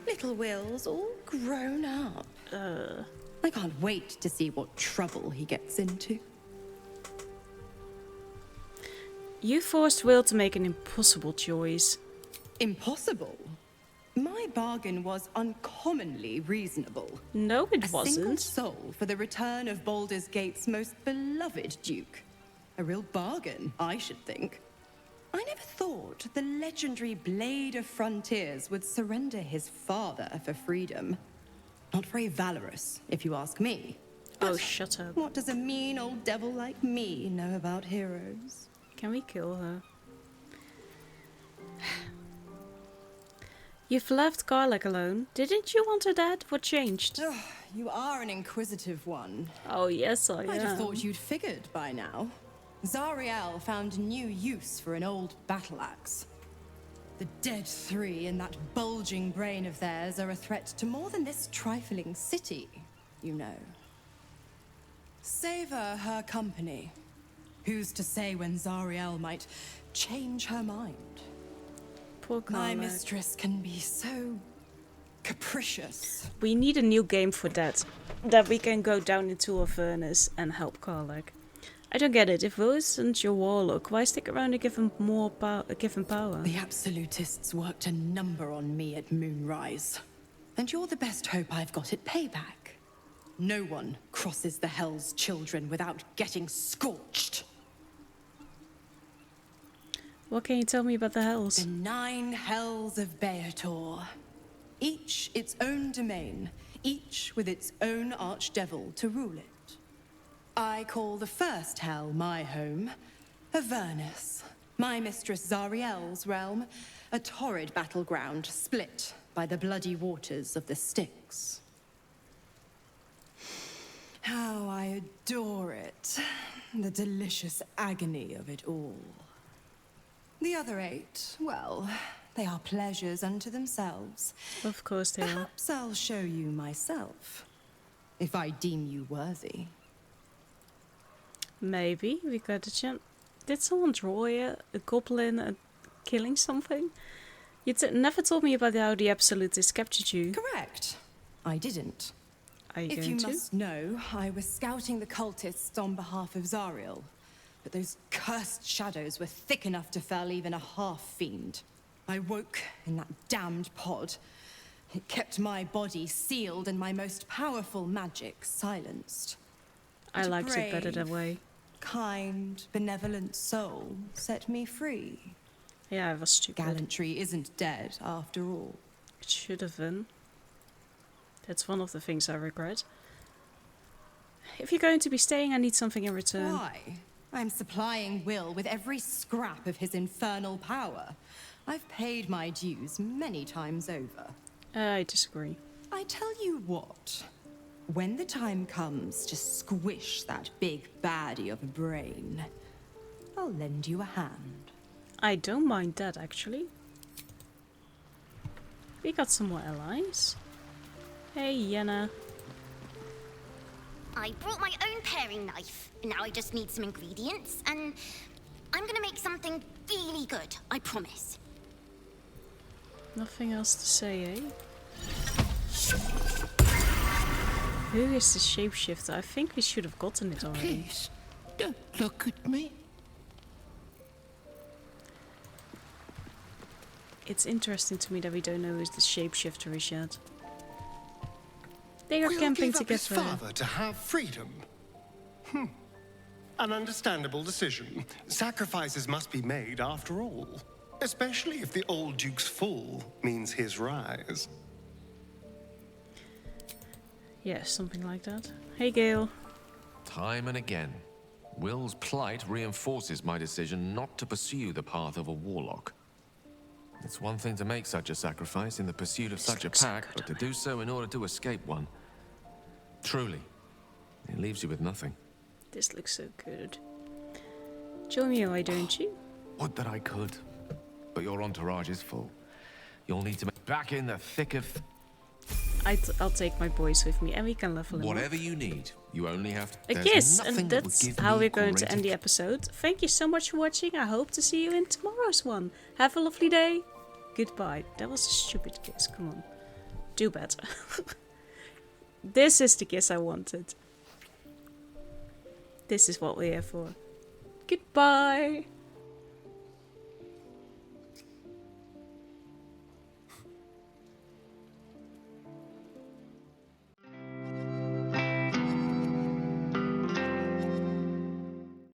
Little Will's all grown up. I can't wait to see what trouble he gets into. You forced Will to make an impossible choice. Impossible? My bargain was uncommonly reasonable. No, it wasn't. A single soul for the return of Baldur's Gate's most beloved duke. A real bargain, I should think. I never thought the legendary Blade of Frontiers would surrender his father for freedom. Not very valorous, if you ask me. Oh, shut up. What does a mean old devil like me know about heroes? Can we kill her? You've left Karlek alone. Didn't you want her dead? What changed? You are an inquisitive one. Oh, yes, I am. I'd have thought you'd figured by now. Zariel found new use for an old battle axe. The dead three in that bulging brain of theirs are a threat to more than this trifling city, you know. Savor her company. Who's to say when Zariel might change her mind? Poor Karlek. My mistress can be so capricious. We need a new game for that. That we can go down into a furnace and help Karlek. I don't get it. If Will isn't your warlock, why stick around and give him more power? The absolutists worked a number on me at Moonrise. And you're the best hope I've got at payback. No one crosses the Hell's Children without getting scorched. What can you tell me about the Hells? The 9 Hells of Beator. Each its own domain, each with its own archdevil to rule it. I call the first Hell my home, Avernus. My mistress Zariel's realm, a torrid battleground split by the bloody waters of the Styx. How I adore it, the delicious agony of it all. The other 8, well, they are pleasures unto themselves. Of course they are. Perhaps I'll show you myself, if I deem you worthy. Maybe we got a chance. Did someone draw a goblin killing something? You never told me about how the absolutists captured you. Correct. I didn't. Are you if going you to? must know, I was scouting the cultists on behalf of Zariel. But those cursed shadows were thick enough to fell even a half-fiend. I woke in that damned pod. It kept my body sealed and my most powerful magic silenced. I liked it better that way. Kind, benevolent soul set me free. Yeah, I was stupid. Gallantry isn't dead, after all. It should have been. That's one of the things I regret. If you're going to be staying, I need something in return. Why? I'm supplying Will with every scrap of his infernal power. I've paid my dues many times over. I disagree. I tell you what. When the time comes to squish that big baddie of a brain, I'll lend you a hand. I don't mind that, actually. We got some more allies. Hey, Yenna. I brought my own paring knife. Now I just need some ingredients, and I'm gonna make something really good, I promise. Nothing else to say, eh? Who is the shapeshifter? I think we should have gotten it already. Please, don't look at me. It's interesting to me that we don't know who the shapeshifter is yet. They are Will camping give up his together. father to have freedom. An understandable decision. Sacrifices must be made after all. Especially if the old Duke's fall means his rise. Yes, something like that. Hey, Gale. Time and again, Will's plight reinforces my decision not to pursue the path of a warlock. It's one thing to make such a sacrifice in the pursuit of such a pack, but to do so in order to escape one. Truly, it leaves you with nothing. This looks so good. Join me, why don't you? Would that I could, but your entourage is full. You'll need to make back in the thick of... I'll take my boys with me and we can level them Whatever up. you need, you only have to... A kiss, and that's how we're going to end the episode. Thank you so much for watching. I hope to see you in tomorrow's one. Have a lovely day. Goodbye. That was a stupid kiss. Come on. Do better. This is the kiss I wanted. This is what we're here for. Goodbye.